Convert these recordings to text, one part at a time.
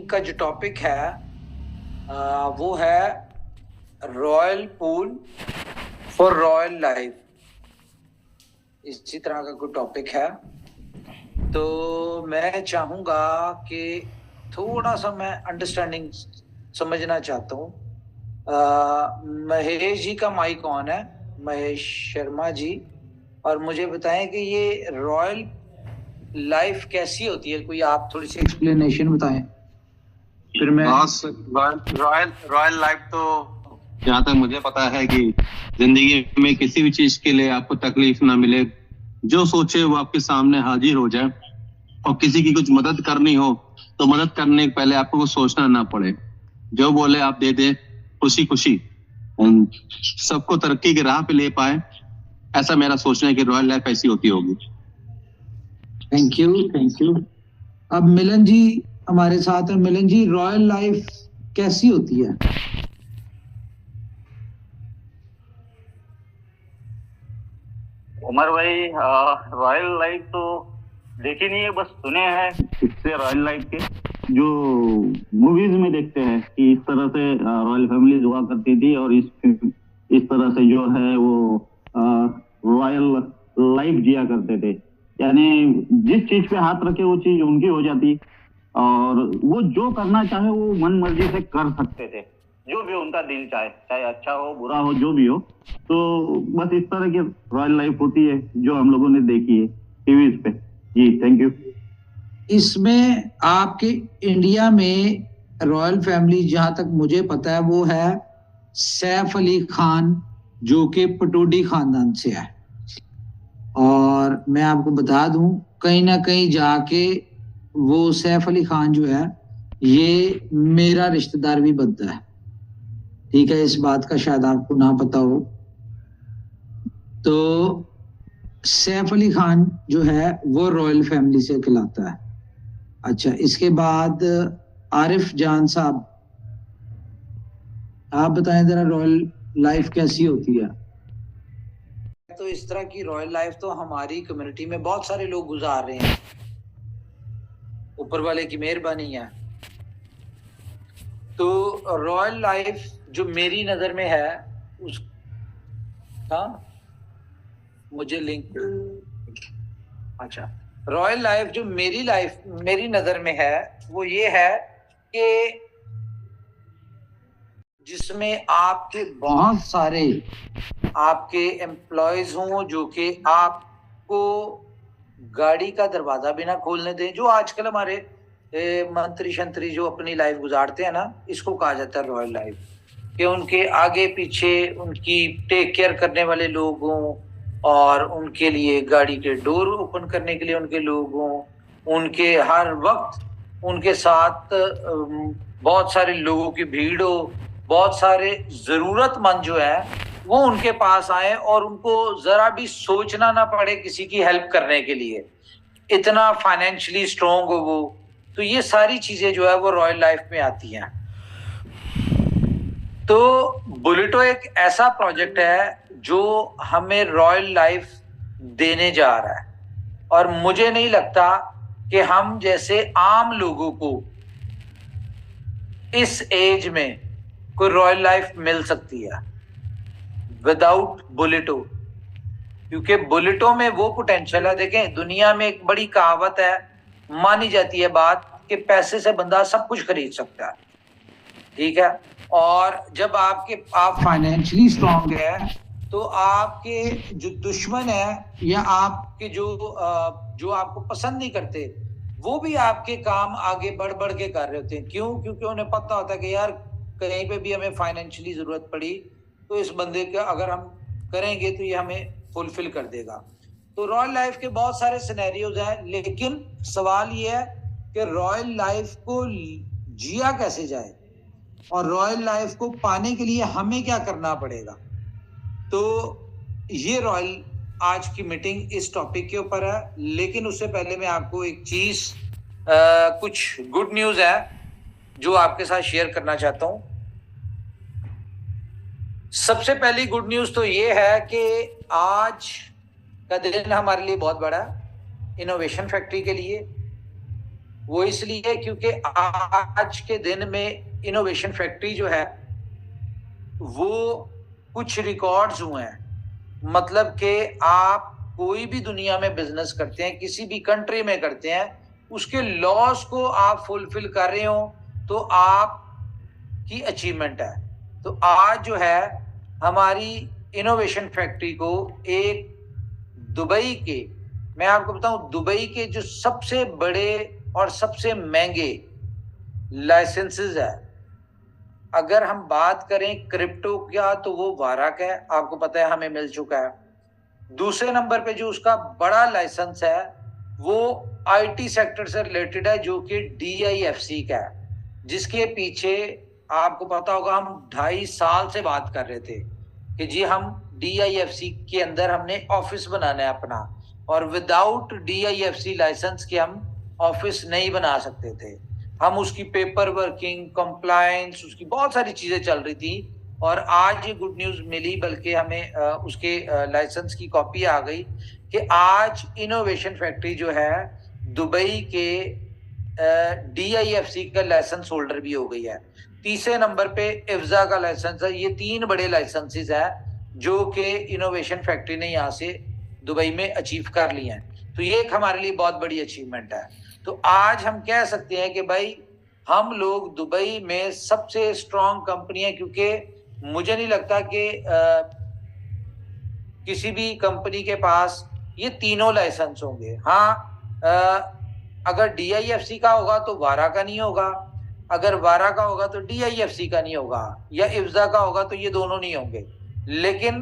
का जो टॉपिक है वो है royal pool for royal life, इसी तरह का कोई टॉपिक है। तो मैं चाहूंगा कि थोड़ा सा मैं अंडरस्टैंडिंग समझना चाहता हूँ। महेश जी का माइक ऑन है, महेश शर्मा जी, और मुझे बताएं कि ये रॉयल लाइफ कैसी होती है, कोई आप थोड़ी सी एक्सप्लेनेशन बताएं फिर मैं। रॉयल लाइफ तो जहाँ तक मुझे पता है कि जिंदगी में किसी भी चीज के लिए आपको तकलीफ ना मिले, जो सोचे वो आपके सामने हाजिर हो जाए, और किसी की कुछ मदद करनी हो तो मदद करने के पहले आपको कुछ सोचना ना पड़े, जो बोले आप दे दे खुशी खुशी, सबको तरक्की की राह पे ले पाए। ऐसा मेरा सोचना है कि रॉयल लाइफ ऐसी होती होगी। Thank you. अब मिलन जी हमारे साथ है। मिलन जी, रॉयल लाइफ कैसी होती है? उमर भाई, रॉयल लाइफ तो देखी नहीं है, बस सुने हैं इससे रॉयल लाइफ के, जो मूवीज में देखते हैं कि इस तरह से रॉयल फैमिली हुआ करती थी और इस तरह से जो है वो रॉयल लाइफ जिया करते थे। यानी जिस चीज पे हाथ रखे वो चीज उनकी हो जाती, और वो जो करना चाहे वो मन मर्जी से कर सकते थे, जो भी उनका दिल चाहे, चाहे अच्छा हो बुरा हो जो भी हो। तो बस इस तरह की रॉयल लाइफ होती है जो हम लोगों ने देखी है टीवी पे। जी थैंक यू। इसमें आपके इंडिया में रॉयल फैमिली जहां तक मुझे पता है वो है सैफ अली खान, जो कि पटौदी खानदान से है। और मैं आपको बता दूं, कहीं ना कहीं जाके वो सैफ अली खान जो है ये मेरा रिश्तेदार भी बनता है। ठीक है, इस बात का शायद आपको ना पता हो। तो सैफ अली खान जो है वो रॉयल फैमिली से कहलाता है। अच्छा, इसके बाद आरिफ जान साहब, आप बताएं जरा रॉयल लाइफ कैसी होती है? तो इस तरह की रॉयल लाइफ तो हमारी कम्युनिटी में बहुत सारे लोग गुजार रहे हैं, ऊपर वाले की मेहरबानी है। तो रॉयल लाइफ जो मेरी नजर में है उस मुझे लिंक, अच्छा, रॉयल लाइफ जो मेरी नजर में है वो ये है कि जिसमें आपके बहुत सारे आपके एम्प्लॉयज हों जो कि आपको गाड़ी का दरवाजा भी ना खोलने दें। जो आजकल हमारे मंत्री शंत्री जो अपनी लाइफ गुजारते हैं ना, इसको कहा जाता है रॉयल लाइफ, कि उनके आगे पीछे उनकी टेक केयर करने वाले लोग हों, और उनके लिए गाड़ी के डोर ओपन करने के लिए उनके लोग हों, उनके हर वक्त उनके साथ बहुत सारे लोगों की भीड़ हो, बहुत सारे जरूरतमंद जो है वो उनके पास आए और उनको जरा भी सोचना ना पड़े किसी की हेल्प करने के लिए, इतना फाइनेंशियली स्ट्रोंग हो वो। तो ये सारी चीजें जो है वो रॉयल लाइफ में आती हैं। तो बुलेटो एक ऐसा प्रोजेक्ट है जो हमें रॉयल लाइफ देने जा रहा है, और मुझे नहीं लगता कि हम जैसे आम लोगों को इस एज में कोई रॉयल लाइफ मिल सकती है विदाउट बुलेटो, क्योंकि बुलेटो में वो पोटेंशियल है। देखें, दुनिया में एक बड़ी कहावत है, मानी जाती है बात, कि पैसे से बंदा सब कुछ खरीद सकता है। ठीक है, और जब आप फाइनेंशियली स्ट्रांग है तो आपके जो दुश्मन है या आपके जो आपको पसंद नहीं करते वो भी आपके काम आगे बढ़ बढ़ के कर रहे होते हैं। क्यों? क्योंकि उन्हें पता होता है कि यार कहीं पे भी हमें फाइनेंशियली जरूरत पड़ी तो इस बंदे का अगर हम करेंगे तो ये हमें फुलफिल कर देगा। तो रॉयल लाइफ के बहुत सारे सिनेरियोज हैं, लेकिन सवाल ये है कि रॉयल लाइफ को जिया कैसे जाए और रॉयल लाइफ को पाने के लिए हमें क्या करना पड़ेगा। तो ये रॉयल आज की मीटिंग इस टॉपिक के ऊपर है। लेकिन उससे पहले मैं आपको एक चीज कुछ गुड न्यूज है जो आपके साथ शेयर करना चाहता हूं। सबसे पहली गुड न्यूज तो ये है कि आज का दिन हमारे लिए बहुत बड़ा है इनोवेशन फैक्ट्री के लिए। वो इसलिए क्योंकि आज के दिन में इनोवेशन फैक्ट्री जो है वो कुछ रिकॉर्ड्स हुए हैं। मतलब कि आप कोई भी दुनिया में बिजनेस करते हैं, किसी भी कंट्री में करते हैं, उसके लॉस को आप फुलफिल कर रहे हो तो आपकी अचीवमेंट है। तो आज जो है हमारी इनोवेशन फैक्ट्री को एक दुबई के, मैं आपको बताऊं, दुबई के जो सबसे बड़े और सबसे महंगे लाइसेंसेस है, अगर हम बात करें क्रिप्टो का तो वो वाराक है, आपको पता है हमें मिल चुका है। दूसरे नंबर पे जो उसका बड़ा लाइसेंस है वो आईटी सेक्टर से रिलेटेड है, जो कि DIFC का है, जिसके पीछे आपको पता होगा हम 2.5 साल से बात कर रहे थे कि जी हम DIFC के अंदर हमने ऑफिस बनाना है अपना, और विदाउट DIFC लाइसेंस के हम ऑफिस नहीं बना सकते थे। हम उसकी पेपर वर्किंग, कंप्लायंस, उसकी बहुत सारी चीजें चल रही थी, और आज ये गुड न्यूज मिली, बल्कि हमें उसके लाइसेंस की कॉपी आ गई कि आज इनोवेशन फैक्ट्री जो है दुबई के DIFC का लाइसेंस होल्डर भी हो गई है। तीसरे नंबर पे इफ्जा का लाइसेंस है। ये 3 बड़े लाइसेंसेस है जो कि इनोवेशन फैक्ट्री ने यहाँ से दुबई में अचीव कर लिए हैं। तो ये एक हमारे लिए बहुत बड़ी अचीवमेंट है। तो आज हम कह सकते हैं कि भाई हम लोग दुबई में सबसे स्ट्रॉन्ग कंपनी है, क्योंकि मुझे नहीं लगता कि किसी भी कंपनी के पास ये तीनों लाइसेंस होंगे। हाँ, अगर DIFC का होगा तो वारा का नहीं होगा, अगर वारा का होगा तो DIFC का नहीं होगा, या इफ्जा का होगा तो ये दोनों नहीं होंगे। लेकिन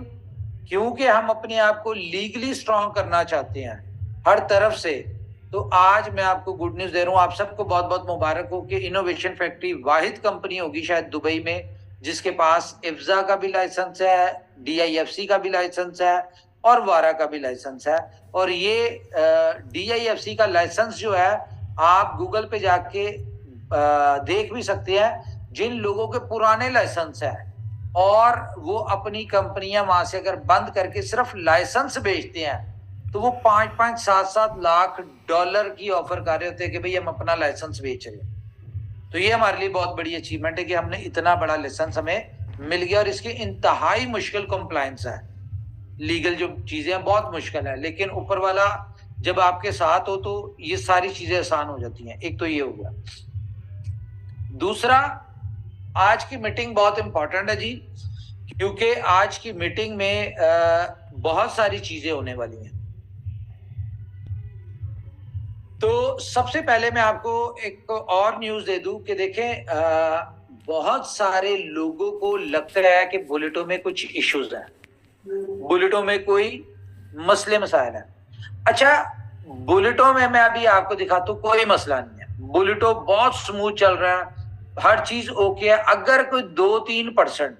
क्योंकि हम अपने आप को लीगली स्ट्रॉन्ग करना चाहते हैं हर तरफ से, तो आज मैं आपको गुड न्यूज दे रहा हूँ। आप सबको बहुत बहुत मुबारक हो कि इनोवेशन फैक्ट्री वाहिद कंपनी होगी शायद दुबई में जिसके पास इफ्जा का भी लाइसेंस है, DIFC का भी लाइसेंस है और वारा का भी लाइसेंस है। और ये DIFC का लाइसेंस जो है आप गूगल पे जाके देख भी सकते हैं, जिन लोगों के पुराने लाइसेंस है और वो अपनी कंपनियां वहां से अगर बंद करके सिर्फ लाइसेंस बेचते हैं तो वो 5-5, 7-7 लाख डॉलर की ऑफर कर रहे होते हैं कि भाई हम अपना लाइसेंस बेच रहे हैं। तो ये हमारे लिए बहुत बड़ी अचीवमेंट है कि हमने इतना बड़ा लाइसेंस हमें मिल गया, और इसकी इंतहाई मुश्किल कंप्लायंस है। लीगल जो चीजें हैं बहुत मुश्किल है, लेकिन ऊपर वाला जब आपके साथ हो तो ये सारी चीजें आसान हो जाती हैं। एक तो ये हो गया। दूसरा, आज की मीटिंग बहुत इंपॉर्टेंट है जी, क्योंकि आज की मीटिंग में बहुत सारी चीजें होने वाली हैं। तो सबसे पहले मैं आपको एक और न्यूज दे दूं कि देखें, बहुत सारे लोगों को लगता है कि बुलेटो में कुछ इश्यूज हैं, बुलेटो में कोई मसले मसाइल हैं। अच्छा, बुलेटो में मैं अभी आपको दिखाता हूं, कोई मसला नहीं है। बुलेटो बहुत स्मूथ चल रहा है, हर चीज ओके है। अगर कोई 2-3%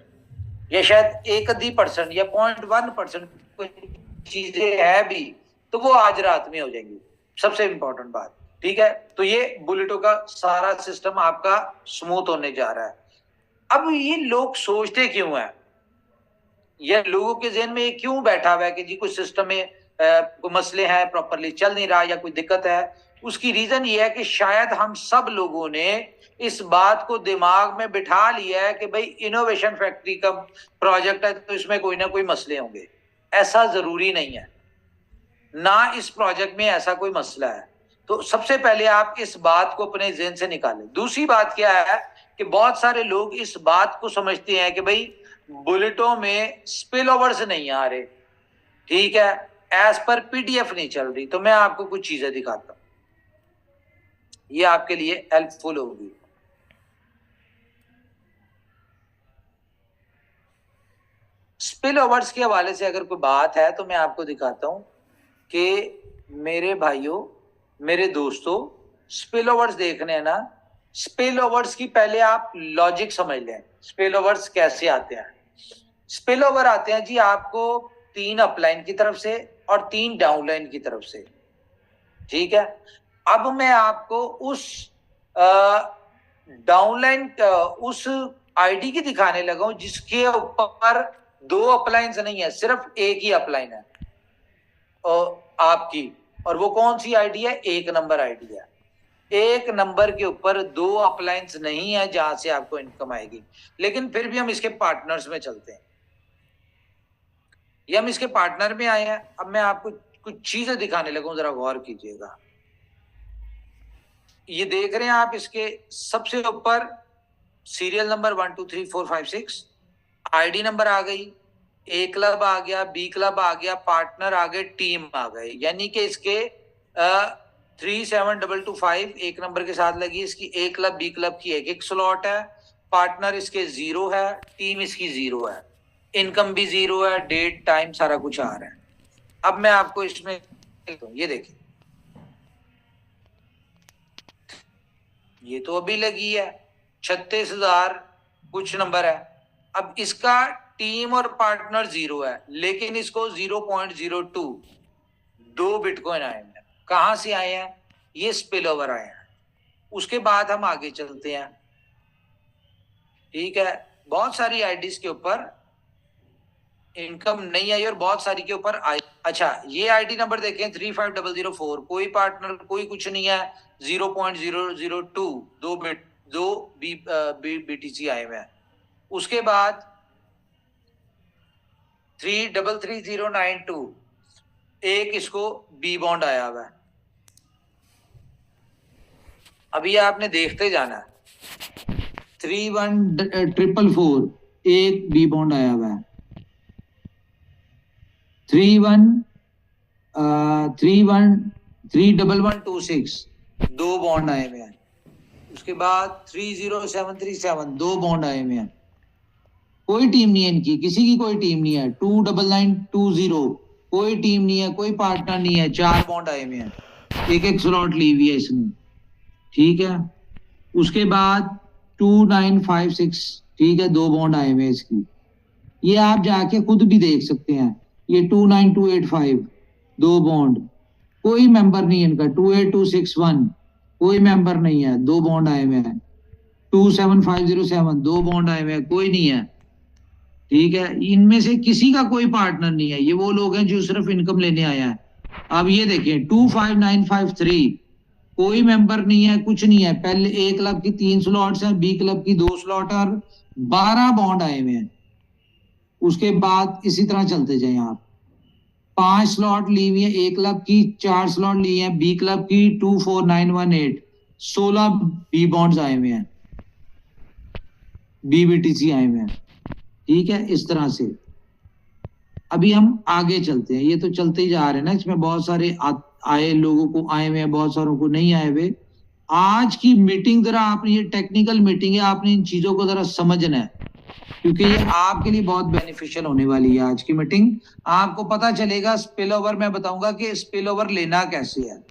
या शायद 1% या 0.1% कोई चीजें है भी तो वो आज रात में हो जाएंगी, सबसे इंपॉर्टेंट बात। ठीक है, तो ये बुलेटो का सारा सिस्टम आपका स्मूथ होने जा रहा है। अब ये लोग सोचते क्यों है, ये लोगों के जहन में ये क्यों बैठा हुआ है कि जी कुछ सिस्टम में कोई मसले हैं, प्रॉपरली चल नहीं रहा या कोई दिक्कत है। उसकी रीजन ये है कि शायद हम सब लोगों ने इस बात को दिमाग में बिठा लिया है कि भाई इनोवेशन फैक्ट्री का प्रोजेक्ट है तो इसमें कोई ना कोई मसले होंगे। ऐसा जरूरी नहीं है, ना इस प्रोजेक्ट में ऐसा कोई मसला है। तो सबसे पहले आप इस बात को अपने जहन से निकालें। दूसरी बात क्या है कि बहुत सारे लोग इस बात को समझते हैं कि भाई बुलेटों में स्पिल ओवर्स नहीं आ रहे, ठीक है, एज पर PDF नहीं चल रही। तो मैं आपको कुछ चीजें दिखाता हूं, ये आपके लिए हेल्पफुल होगी। स्पिल ओवर्स के हवाले से अगर कोई बात है तो मैं आपको दिखाता हूं कि मेरे भाइयों, मेरे दोस्तों, स्पिल ओवर्स देखने हैं ना, स्पिल ओवर्स की पहले आप लॉजिक समझ लें। स्पिल ओवर्स कैसे आते हैं? स्पिल ओवर आते हैं जी आपको 3 अपलाइन की तरफ से और 3 डाउनलाइन की तरफ से, ठीक है। अब मैं आपको उस डाउनलाइन उस आईडी की दिखाने लगा हूं जिसके ऊपर 2 अपलाइंस नहीं है, सिर्फ एक ही अपलाइन है और आपकी, और वो कौन सी आईडी है? 1 नंबर आईडी है। एक नंबर के ऊपर 2 अपलाइंस नहीं है जहां से आपको इनकम आएगी, लेकिन फिर भी हम इसके पार्टनर्स में चलते हैं। ये हम इसके पार्टनर में आए हैं। अब मैं आपको कुछ चीजें दिखाने लगा हूं, जरा गौर कीजिएगा। ये देख रहे हैं आप, इसके सबसे ऊपर सीरियल नंबर 1 2 3 4 5 6, आईडी नंबर आ गई, ए क्लब आ गया, बी क्लब आ गया, पार्टनर आ गए, टीम आ गए। यानी कि इसके 37225 एक नंबर के साथ लगी। इसकी ए क्लब बी क्लब की एक स्लॉट है, पार्टनर इसके 0 है, टीम इसकी 0 है, इनकम भी 0 है, डेट टाइम सारा कुछ आ रहा है। अब मैं आपको इसमें ये देखिए, ये तो अभी लगी है, 36,000 कुछ नंबर है। अब इसका टीम और पार्टनर 0 है, लेकिन इसको 0.02 2 बिटकॉइन आए हैं। कहां से आए हैं? ये स्पिल ओवर आए हैं। उसके बाद हम आगे चलते हैं। ठीक है, बहुत सारी आईडीज के ऊपर इनकम नहीं आई और बहुत सारी के ऊपर आई। अच्छा, ये आईडी नंबर देखें 35004, कोई पार्टनर कोई कुछ नहीं है, 0.002 दो बीटीसी आए हुए हैं। उसके बाद 333092 एक इसको बी बॉन्ड आया हुआ है। अभी आपने देखते जाना है। 31444 एक बी बॉन्ड आया हुआ है। 31126 दो बॉन्ड आए हुए हैं। उसके बाद 30737 दो बॉन्ड आए हुए हैं। कोई टीम नहीं है इनकी, किसी की कोई टीम नहीं है। 29920 कोई टीम नहीं है, कोई पार्टनर नहीं है, 4 बॉन्ड आए हुए हैं, एक स्लॉट ली हुई है इसने। ठीक है, उसके बाद 2956, ठीक है, 2 बॉन्ड आए हुए हैं इसकी। ये आप जाके खुद भी देख सकते हैं। ये 29285 2 बॉन्ड, कोई मेंबर नहीं है इनका। 28261 कोई मेंबर नहीं है, 2 बॉन्ड आए हुए हैं। 27507 2 बॉन्ड आए हुए हैं, कोई नहीं है। ठीक है, इनमें से किसी का कोई पार्टनर नहीं है। ये वो लोग हैं जो सिर्फ इनकम लेने आया है। अब ये देखें 25953 कोई मेंबर नहीं है, कुछ नहीं है। पहले ए क्लब की 3 स्लॉट्स हैं, बी क्लब की 2 स्लॉट और 12 बॉन्ड आए हुए हैं। उसके बाद इसी तरह चलते जाए आप। 5 स्लॉट ली हुई है ए क्लब की, 4 स्लॉट ली है बी क्लब की, 24918 16 बी बॉन्ड्स आए हुए हैं, बीबीटीसी आए हुए हैं। ठीक है, इस तरह से अभी हम आगे चलते हैं। ये तो चलते ही जा रहे हैं ना, इसमें बहुत सारे आए लोगों को आए हुए हैं, बहुत सारों को नहीं आए हुए। आज की मीटिंग जरा आपने, ये टेक्निकल मीटिंग है, आपने इन चीजों को जरा समझना है, क्योंकि ये आपके लिए बहुत बेनिफिशियल होने वाली है। आज की मीटिंग आपको पता चलेगा स्पिल ओवर, मैं बताऊंगा कि स्पिल ओवर लेना कैसे है,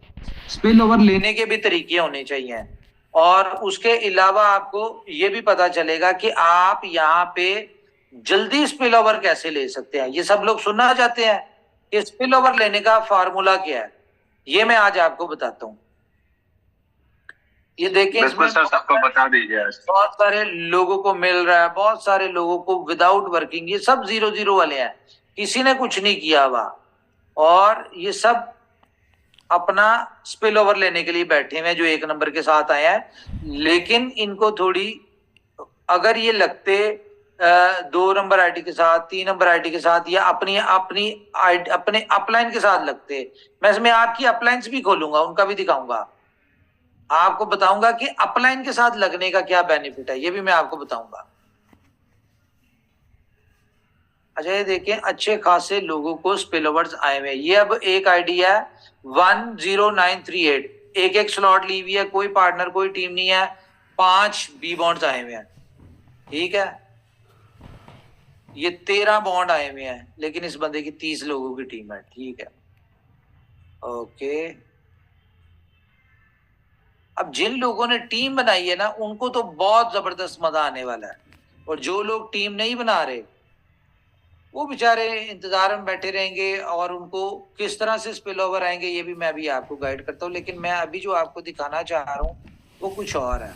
स्पिल ओवर लेने के भी तरीके होने चाहिए, और उसके अलावा आपको ये भी पता चलेगा कि आप यहाँ पे जल्दी स्पिल ओवर कैसे ले सकते हैं। ये सब लोग सुनना चाहते हैं कि स्पिल ओवर लेने का फार्मूला क्या है, ये मैं आज आपको बताता हूँ। ये देखें, इसमें सर सबको बता दीजिए। बहुत सारे लोगों को मिल रहा है, बहुत सारे लोगों को विदाउट वर्किंग। ये सब 0 वाले हैं, किसी ने कुछ नहीं किया हुआ, और ये सब अपना स्पिल ओवर लेने के लिए बैठे हुए हैं जो 1 नंबर के साथ आए हैं। लेकिन इनको थोड़ी, अगर ये लगते 2 नंबर आईडी के साथ, 3 नंबर आईडी के साथ, या अपनी अपनी अपने अपलाइन के साथ लगते, मैं इसमें आपकी अपलाइंस भी खोलूंगा, उनका भी दिखाऊंगा, आपको बताऊंगा कि अपलाइन के साथ लगने का क्या बेनिफिट है, ये भी मैं आपको बताऊंगा। अच्छा, ये देखें, अच्छे खासे लोगों को स्पिल ओवर्स आए हुए। ये अब एक आईडी है 10938, एक स्लॉट ली हुई है, कोई पार्टनर कोई टीम नहीं है, 5 बी बॉन्ड्स आए हुए हैं। ठीक है, ये 13 बॉन्ड आए हुए हैं, लेकिन इस बंदे की 30 लोगों की टीम है। ठीक है, ओके। अब जिन लोगों ने टीम बनाई है ना, उनको तो बहुत जबरदस्त मजा आने वाला है, और जो लोग टीम नहीं बना रहे वो बेचारे इंतजार में बैठे रहेंगे, और उनको किस तरह से स्पिल ओवर आएंगे ये भी मैं भी आपको गाइड करता हूँ। लेकिन मैं अभी जो आपको दिखाना चाह रहा हूँ वो कुछ और है।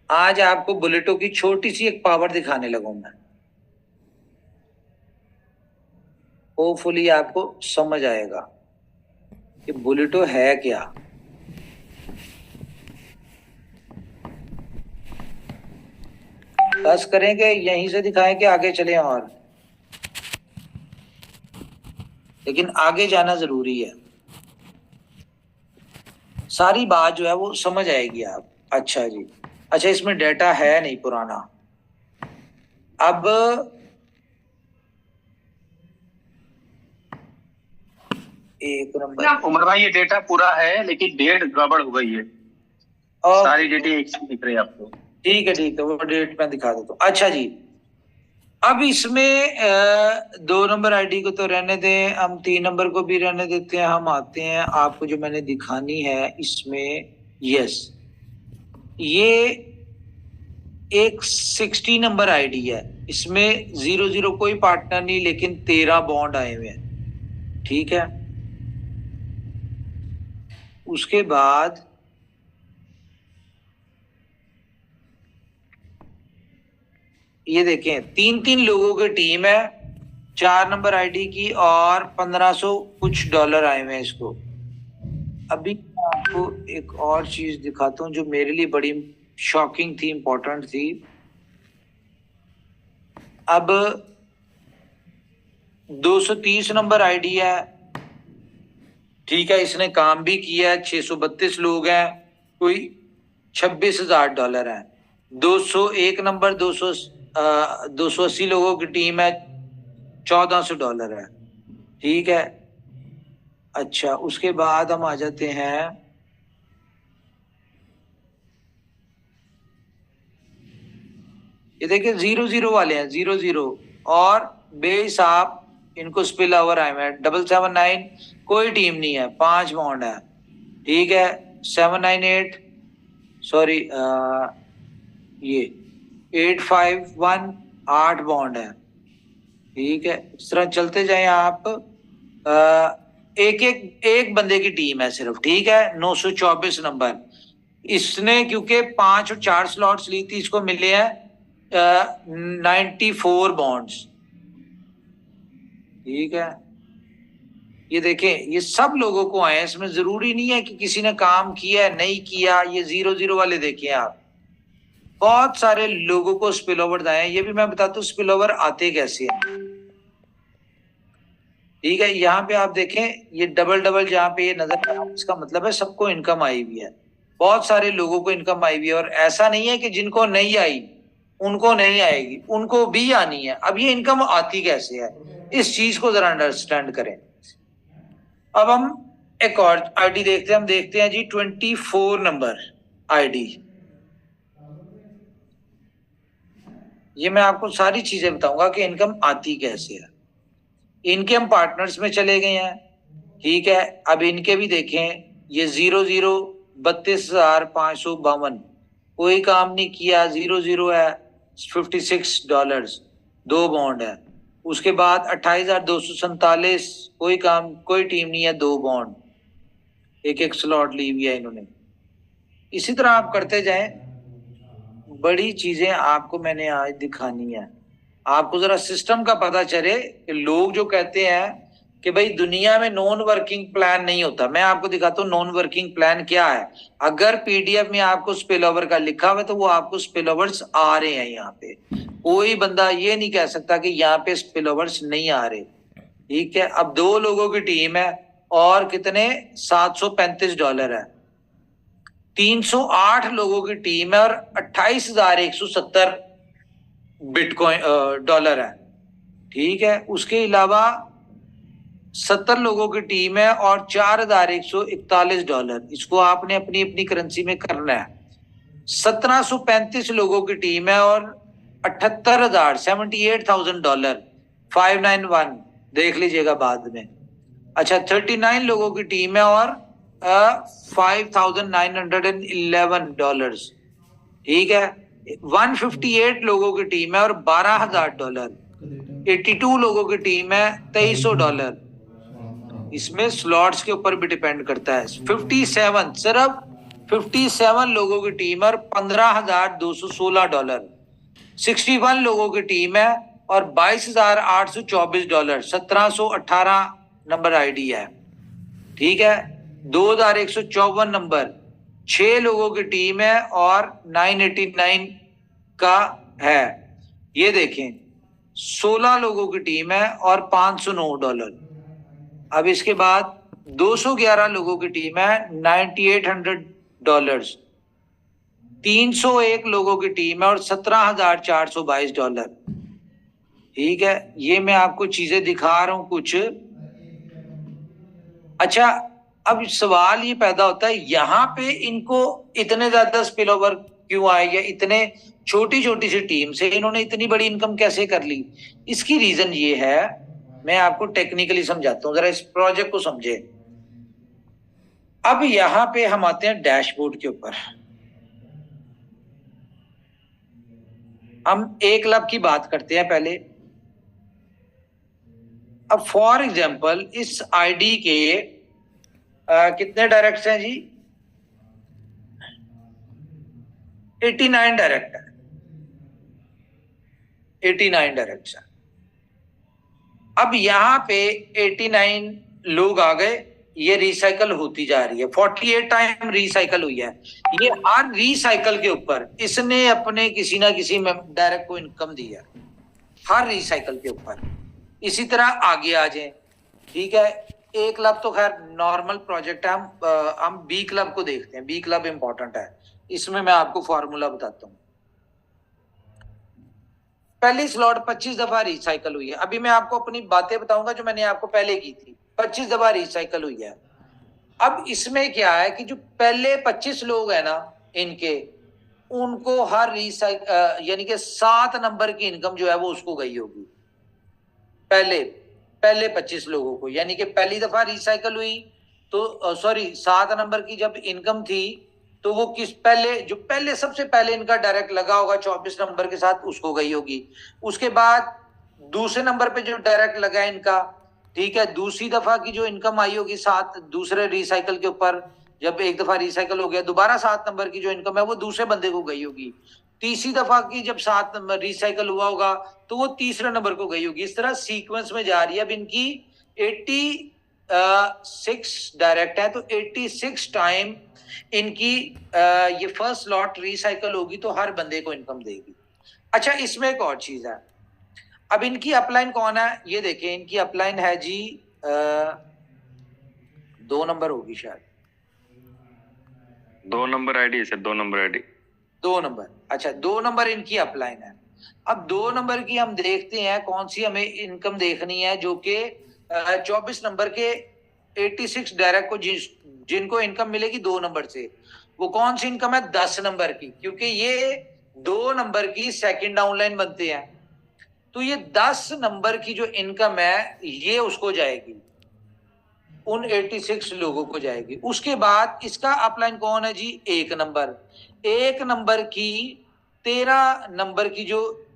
आज आपको बुलेटों की छोटी सी एक पावर दिखाने लगा मैं। होपफुली आपको समझ आएगा कि बुलेटो है क्या। बस करेंगे यहीं से दिखाएं कि आगे चलें, और लेकिन आगे जाना जरूरी है। सारी बात जो है वो समझ आएगी आप। अच्छा जी, अच्छा इसमें डेटा है नहीं पुराना। अब एक नंबर उमर भाई, ये डेटा पूरा है लेकिन डेट गड़बड़ हो गई है। और सारी डेटा एक साथ दिख रही है आपको। ठीक है, वो डेट मैं दिखा देता हूँ। अच्छा जी, अब इसमें 2 नंबर आईडी को तो रहने दें, हम 3 नंबर को भी रहने देते हैं। हम आते हैं आपको जो मैंने दिखानी है इसमें। यस, ये एक 60 नंबर आईडी है, इसमें 00 कोई पार्टनर नहीं, लेकिन 13 बॉन्ड आए हुए हैं। ठीक है, उसके बाद ये देखें 3-3 लोगों की टीम है, 4 नंबर आईडी की, और 1500 कुछ डॉलर आए हुए हैं इसको। अभी मैं आपको एक और चीज दिखाता हूं जो मेरे लिए बड़ी शॉकिंग थी, इंपॉर्टेंट थी। अब 230 नंबर आईडी है, ठीक है, इसने काम भी किया है, 632 लोग हैं, कोई 26,000 डॉलर है। 201 नंबर 280 लोगों की टीम है, 1400 डॉलर है। ठीक है, अच्छा उसके बाद हम आ जाते हैं ये देखिए 00 वाले हैं, 00 और बेहिसाब इनको स्पिल ओवर आए हैं। 779 कोई टीम नहीं है, 5 बॉन्ड है। ठीक है, 798 सॉरी ये 851 8 बॉन्ड है। ठीक है, इस तरह चलते जाएं आप। एक बंदे की टीम है सिर्फ। ठीक है, 924 नंबर, इसने क्योंकि 5 और 4 स्लॉट्स ली थी, इसको मिले हैं 94 बॉन्ड्स। ठीक है, ये देखें ये सब लोगों को आए हैं, इसमें जरूरी नहीं है कि किसी ने काम किया है नहीं किया। ये 00 वाले देखिए आप, बहुत सारे लोगों को स्पिल ओवर आए हैं। ये भी मैं बताता हूँ स्पिल ओवर आते कैसे हैं। ठीक है, यहाँ पे आप देखें ये डबल डबल जहाँ पे ये नजर आ रहा है, इसका मतलब है सबको इनकम आई हुई है, बहुत सारे लोगों को इनकम आई हुई है। और ऐसा नहीं है कि जिनको नहीं आई उनको नहीं आएगी, उनको भी आनी है। अब ये इनकम आती कैसे है, इस चीज को जरा अंडरस्टैंड करें। अब हम एक और आईडी देखते हैं, हम देखते हैं जी 24 नंबर आईडी। ये मैं आपको सारी चीजें बताऊंगा कि इनकम आती कैसे है। इनके हम पार्टनर्स में चले गए हैं। ठीक है, अब इनके भी देखें, ये 00 32,552 कोई काम नहीं किया, 00 है, 56 डॉलर्स 2 बॉन्ड है। उसके बाद 28,247 कोई काम कोई टीम नहीं है, 2 बॉन्ड, एक स्लॉट ली हुई है इन्होंने। इसी तरह आप करते जाएं, बड़ी चीजें आपको मैंने आज दिखानी है। आपको जरा सिस्टम का पता चले कि लोग जो कहते हैं कि भाई दुनिया में नॉन वर्किंग प्लान नहीं होता, मैं आपको दिखाता हूँ नॉन वर्किंग प्लान क्या है। अगर पीडीएफ में आपको स्पिल ओवर का लिखा हुआ है तो वो आपको स्पिल ओवर्स आ रहे हैं। यहाँ पे कोई बंदा ये नहीं कह सकता कि यहाँ पे स्पिल ओवर्स नहीं आ रहे। ठीक है, अब 2 लोगों की टीम है और कितने 735 डॉलर है, 308 लोगों की टीम है और 28,170 बिटकॉइन डॉलर है। ठीक है, उसके अलावा 70 लोगों की टीम है और 4,141 डॉलर, इसको आपने अपनी अपनी करेंसी में करना है। 1735 लोगों की टीम है और 78,000 डॉलर 591 देख लीजिएगा बाद में। अच्छा, 39 लोगों की टीम है और 5,911 डॉलर्स। ठीक है, 158 लोगों की टीम है और 12,000 डॉलर। 82 लोगों की टीम है, 2300 डॉलर। इसमें स्लॉट्स के ऊपर भी डिपेंड करता है। 57 सिर्फ 57 लोगों की टीम है और 15,216 डॉलर। 61 लोगों की टीम है और $22,824, 1718 नंबर आईडी है, ठीक है। 2154 नंबर, 6 लोगों की टीम है और 989 का है। ये देखें 16 लोगों की टीम है और $509। अब इसके बाद 211 लोगों की टीम है, $9,800। 301 लोगों की टीम है और $17,422। ठीक है, ये मैं आपको चीजें दिखा रहा हूं कुछ। अच्छा, अब सवाल ये पैदा होता है यहाँ पे इनको इतने ज्यादा स्पिल ओवर क्यों आए, या इतने छोटी छोटी सी टीम से इन्होंने इतनी बड़ी इनकम कैसे कर ली? इसकी रीजन ये है, मैं आपको टेक्निकली समझाता हूँ, जरा इस प्रोजेक्ट को समझे। अब यहाँ पे हम आते हैं डैशबोर्ड के ऊपर। हम 1 लाख की बात करते हैं पहले। अब फॉर एग्जांपल इस आईडी के कितने डायरेक्ट्स हैं जी? 89 डायरेक्ट है, 89 डायरेक्ट्स है। अब यहाँ पे 89 लोग आ गए, ये रिसाइकल होती जा रही है, 48 टाइम रिसाइकल हुई है। ये हर रिसाइकल के ऊपर इसने अपने किसी ना किसी डायरेक्ट को इनकम दी है, हर रिसाइकल के ऊपर। इसी तरह आगे आ जाए, ठीक है। 1 क्लब तो खैर नॉर्मल प्रोजेक्ट है, हम बी क्लब को देखते हैं। बी क्लब इंपॉर्टेंट है, इसमें मैं आपको फॉर्मूला बताता हूँ। पहली स्लॉट 25 दफा रिसाइकल हुई है। अभी मैं आपको अपनी बातें बताऊंगा जो मैंने आपको पहले की थी। 25 दफा रिसाइकल हुई है। अब इसमें क्या है कि जो पहले 25 लोग हैं ना, इनके उनको हर रिसाइकल यानी कि 7 नंबर की इनकम जो है वो उसको गई होगी, पहले 25 लोगों को। यानी कि पहली दफा रिसाइकल हुई तो 7 नंबर की जब इनकम थी तो वो पहले सबसे पहले इनका डायरेक्ट लगा होगा 24 नंबर के साथ, उसको गई होगी। उसके बाद दूसरे नंबर पे जो डायरेक्ट लगा इनका, ठीक है, दूसरी दफा की जो इनकम आई होगी 7 दूसरे रिसाइकल के ऊपर, जब 1 दफा रिसाइकल हो गया दोबारा 7 नंबर की जो इनकम है वो दूसरे बंदे को गई होगी। तीसरी दफा की जब 7 नंबर रिसाइकल हुआ होगा तो वो तीसरे नंबर को गई होगी। इस तरह सीक्वेंस में जा रही है। अब इनकी 86 डायरेक्ट है तो 86 टाइम इनकी ये फर्स्ट लॉट रिसाइकल होगी तो हर बंदे को इनकम देगी। अच्छा, इसमें एक और चीज है। अब इनकी अपलाइन कौन है ये देखें। इनकी अपलाइन है जी 2 नंबर होगी शायद, 2 number ID sir, 2 number ID, 2 number. अच्छा, 2 नंबर इनकी अपलाइन है। अब 2 नंबर की हम देखते हैं कौन सी हमें इनकम देखनी है, जो कि 24 नंबर के 86 डायरेक्ट को जिनको इनकम मिलेगी 2 नंबर से, वो कौन सी इनकम है? 10 नंबर की, क्योंकि ये 2 नंबर की सेकंड डाउनलाइन बनते हैं। तो ये 10 नंबर की जो इनकम है ये उसको जाएगी, उन 86 लोगों को जाएगी। उसके बाद इसका अपलाइन कौन है जी? 1 नंबर। 1 नंबर की 13 नंबर की जो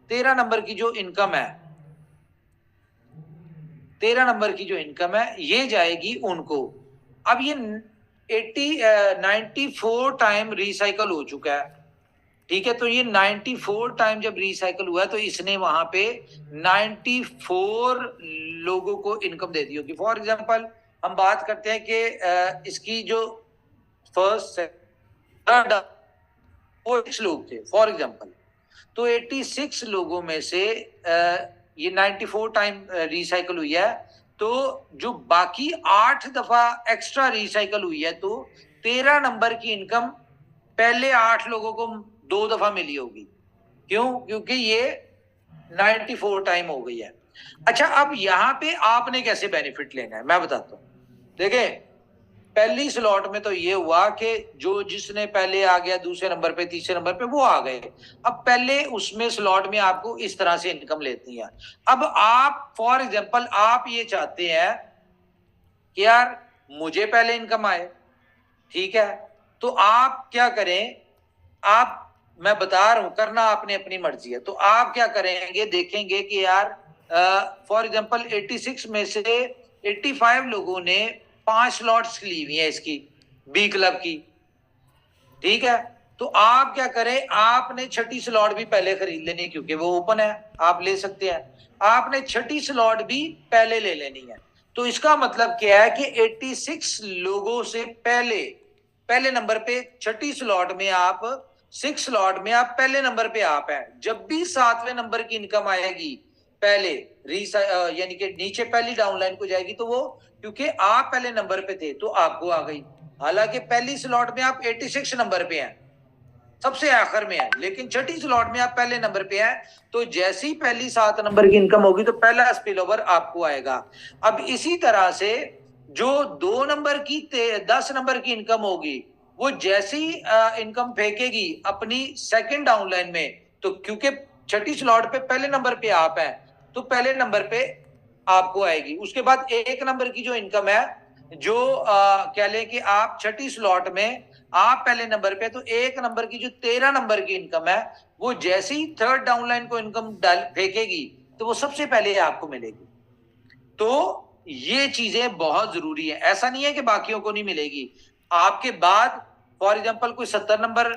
13 नंबर की जो इनकम है, 13 नंबर की जो इनकम है ये जाएगी उनको। अब ये 94 टाइम रिसाइकल हो चुका है, ठीक है। तो ये 94 टाइम जब रिसाइकल हुआ है तो इसने वहां पे 94 लोगों को इनकम दे दी होगी। फॉर एग्जांपल हम बात करते हैं कि इसकी जो फर्स्ट थर्ड 6 लोग थे फॉर एग्जांपल, तो 86 लोगों में से ये 94 टाइम रिसाइकल हुई है, तो जो बाकी 8 दफा एक्स्ट्रा रिसाइकल हुई है तो 13 नंबर की इनकम पहले 8 लोगों को 2 दफा मिली होगी। क्यों? क्योंकि ये 94 टाइम हो गई है। अच्छा, अब यहाँ पे आपने कैसे बेनिफिट लेना है मैं बताता हूँ। देखें, पहली स्लॉट में तो ये हुआ कि जो जिसने पहले आ गया दूसरे नंबर पे तीसरे नंबर पे वो आ गए। अब पहले उसमें स्लॉट में आपको इस तरह से इनकम लेती है। अब आप फॉर एग्जांपल आप ये चाहते हैं कि यार मुझे पहले इनकम आए, ठीक है, तो आप क्या करें, आप मैं बता रहा हूं, करना आपने अपनी मर्जी है। तो आप क्या करेंगे, देखेंगे कि यार फॉर एग्जांपल 86 में से 85 लोगों ने 5 स्लॉट्स ली हुई है इसकी बी क्लब की, ठीक है। तो आप क्या करें, आपने छठी स्लॉट भी पहले खरीद लेनी, क्योंकि वो ओपन है, आप ले सकते हैं। आपने छठी स्लॉट भी पहले ले लेनी है। तो इसका मतलब क्या है कि 86 लोगों से पहले नंबर पे छठी स्लॉट में आप 6 स्लॉट में आप पहले नंबर पे आप है। जब भी 7वें नंबर की इनकम आएगी पहले यानी कि नीचे पहली डाउनलाइन को जाएगी, तो वो क्योंकि आप पहले नंबर पे थे तो आपको आ गई। हालांकि पहली स्लॉट में आप 86 नंबर पे हैं, सबसे आखिर में है, लेकिन छठी स्लॉट में आप पहले नंबर पे हैं, तो जैसे ही पहली 7 नंबर की इनकम होगी तो पहला स्पिल ओवर आपको आएगा। अब इसी तरह से जो 2 नंबर की 10 नंबर की इनकम होगी, वो जैसी इनकम फेंकेगी अपनी सेकंड डाउनलाइन में, तो क्योंकि छठी स्लॉट पे पहले नंबर पे आप हैं, तो पहले नंबर पे आपको आएगी। उसके बाद 1 नंबर की जो इनकम है, जो कह लें कि आप छठी स्लॉट में आप पहले नंबर पे, तो 1 नंबर की जो 13 नंबर की इनकम है, वो जैसे ही थर्ड डाउनलाइन को इनकम फेंकेगी तो वो सबसे पहले आपको मिलेगी। तो ये चीजें बहुत जरूरी है। ऐसा नहीं है कि बाकियों को नहीं मिलेगी। आपके बाद फॉर एग्जांपल कोई 70 नंबर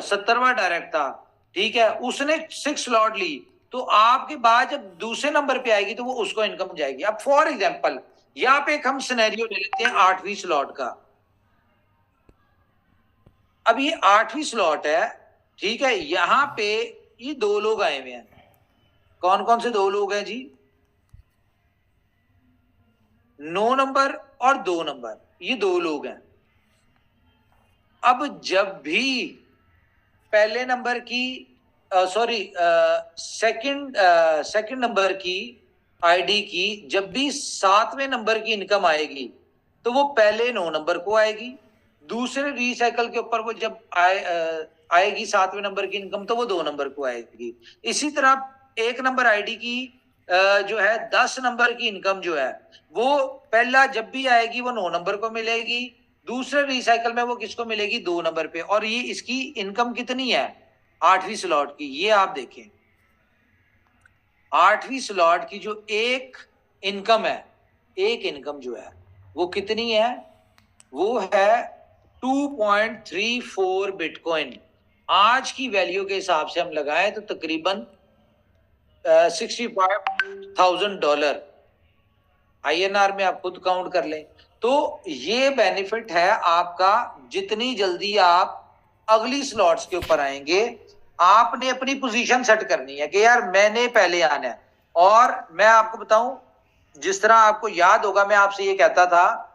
70वां डायरेक्ट था, ठीक है, उसने 6 स्लॉट ली, तो आपके बाद जब दूसरे नंबर पे आएगी तो वो उसको इनकम जाएगी। अब फॉर एग्जांपल यहाँ पे एक हम सिनेरियो ले लेते हैं 8वीं स्लॉट का। अब ये 8वीं स्लॉट है, ठीक है, यहां पे ये 2 लोग आए हुए हैं। कौन कौन से 2 लोग हैं जी? 9 नंबर और 2 नंबर, ये 2 लोग हैं। अब जब भी पहले नंबर की सेकंड नंबर की आईडी की जब भी 7वें नंबर की इनकम आएगी, तो वो पहले 9 नंबर को आएगी। दूसरे रिसाइकल के ऊपर वो जब आएगी 7वें नंबर की इनकम, तो वो 2 नंबर को आएगी। इसी तरह 1 नंबर आईडी की जो है 10 नंबर की इनकम जो है, वो पहला जब भी आएगी वो 9 नंबर को मिलेगी, दूसरे रिसाइकल में वो किसको मिलेगी? 2 नंबर पे। और ये इसकी इनकम कितनी है 8वीं स्लॉट की? ये आप देखें, 8वीं स्लॉट की जो एक इनकम है, एक इनकम जो है वो कितनी है? वो है 2.34 बिटकॉइन। आज की वैल्यू के हिसाब से हम लगाएं तो तकरीबन $65,000 INR में आप खुद काउंट कर लें। तो ये बेनिफिट है आपका। जितनी जल्दी आप अगली स्लॉट्स के ऊपर आएंगे, आपने अपनी पोजीशन सेट करनी है कि यार मैंने पहले आना है। और मैं आपको बताऊं, जिस तरह आपको याद होगा, मैं आपसे ये कहता था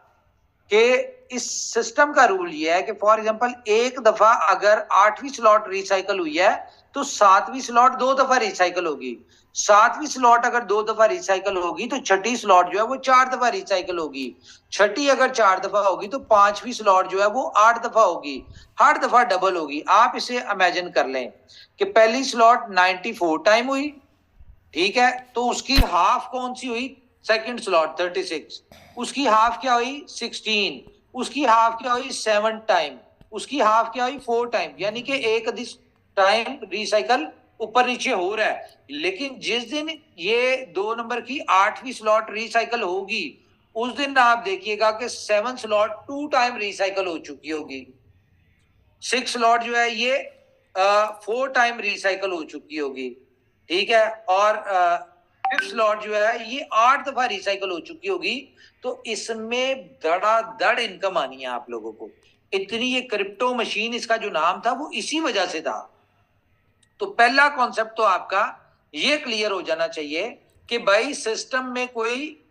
कि इस सिस्टम का रूल ये है कि फॉर एग्जांपल एक दफा अगर 8वीं स्लॉट रिसाइकल हुई है, तो 7वीं स्लॉट 2 दफा रिसाइकल होगी। 7वीं स्लॉट अगर 2 दफा रिसाइकल होगी, तो छठी स्लॉट जो है वो 4 दफा रिसाइकल होगी। छठी अगर 4 दफा होगी, तो 5वीं स्लॉट जो है वो 8 दफा होगी। हर दफा डबल होगी। आप इसे इमेजिन कर लें कि पहली स्लॉट 94 टाइम हुई, ठीक है, तो उसकी हाफ कौन सी हुई? सेकंड स्लॉट 36, उसकी हाफ क्या हुई? 16, उसकी हाफ क्या हुई? 7 टाइम, उसकी हाफ क्या हुई? 4 टाइम। यानी कि एक टाइम रिसाइकल ऊपर नीचे हो रहा है। लेकिन जिस दिन ये 2 नंबर की 8वीं स्लॉट रिसाइकल होगी, उस दिन आप देखिएगा कि 7 स्लॉट 2 टाइम रिसाइकल हो चुकी होगी। 6 स्लॉट जो है ये 4 टाइम रिसाइकल हो चुकी होगी, ठीक है, और 5th स्लॉट जो है ये 8 दफा रिसाइकल हो चुकी होगी। तो इसमें धड़ाधड़ इनकम आनी है आप लोगों को। इतनी ये क्रिप्टो मशीन, इसका जो नाम था वो इसी वजह से था। तो पहला कॉन्सेप्ट तो आपका ये क्लियर हो जाना चाहिए कि भाई सिस्टम में कोई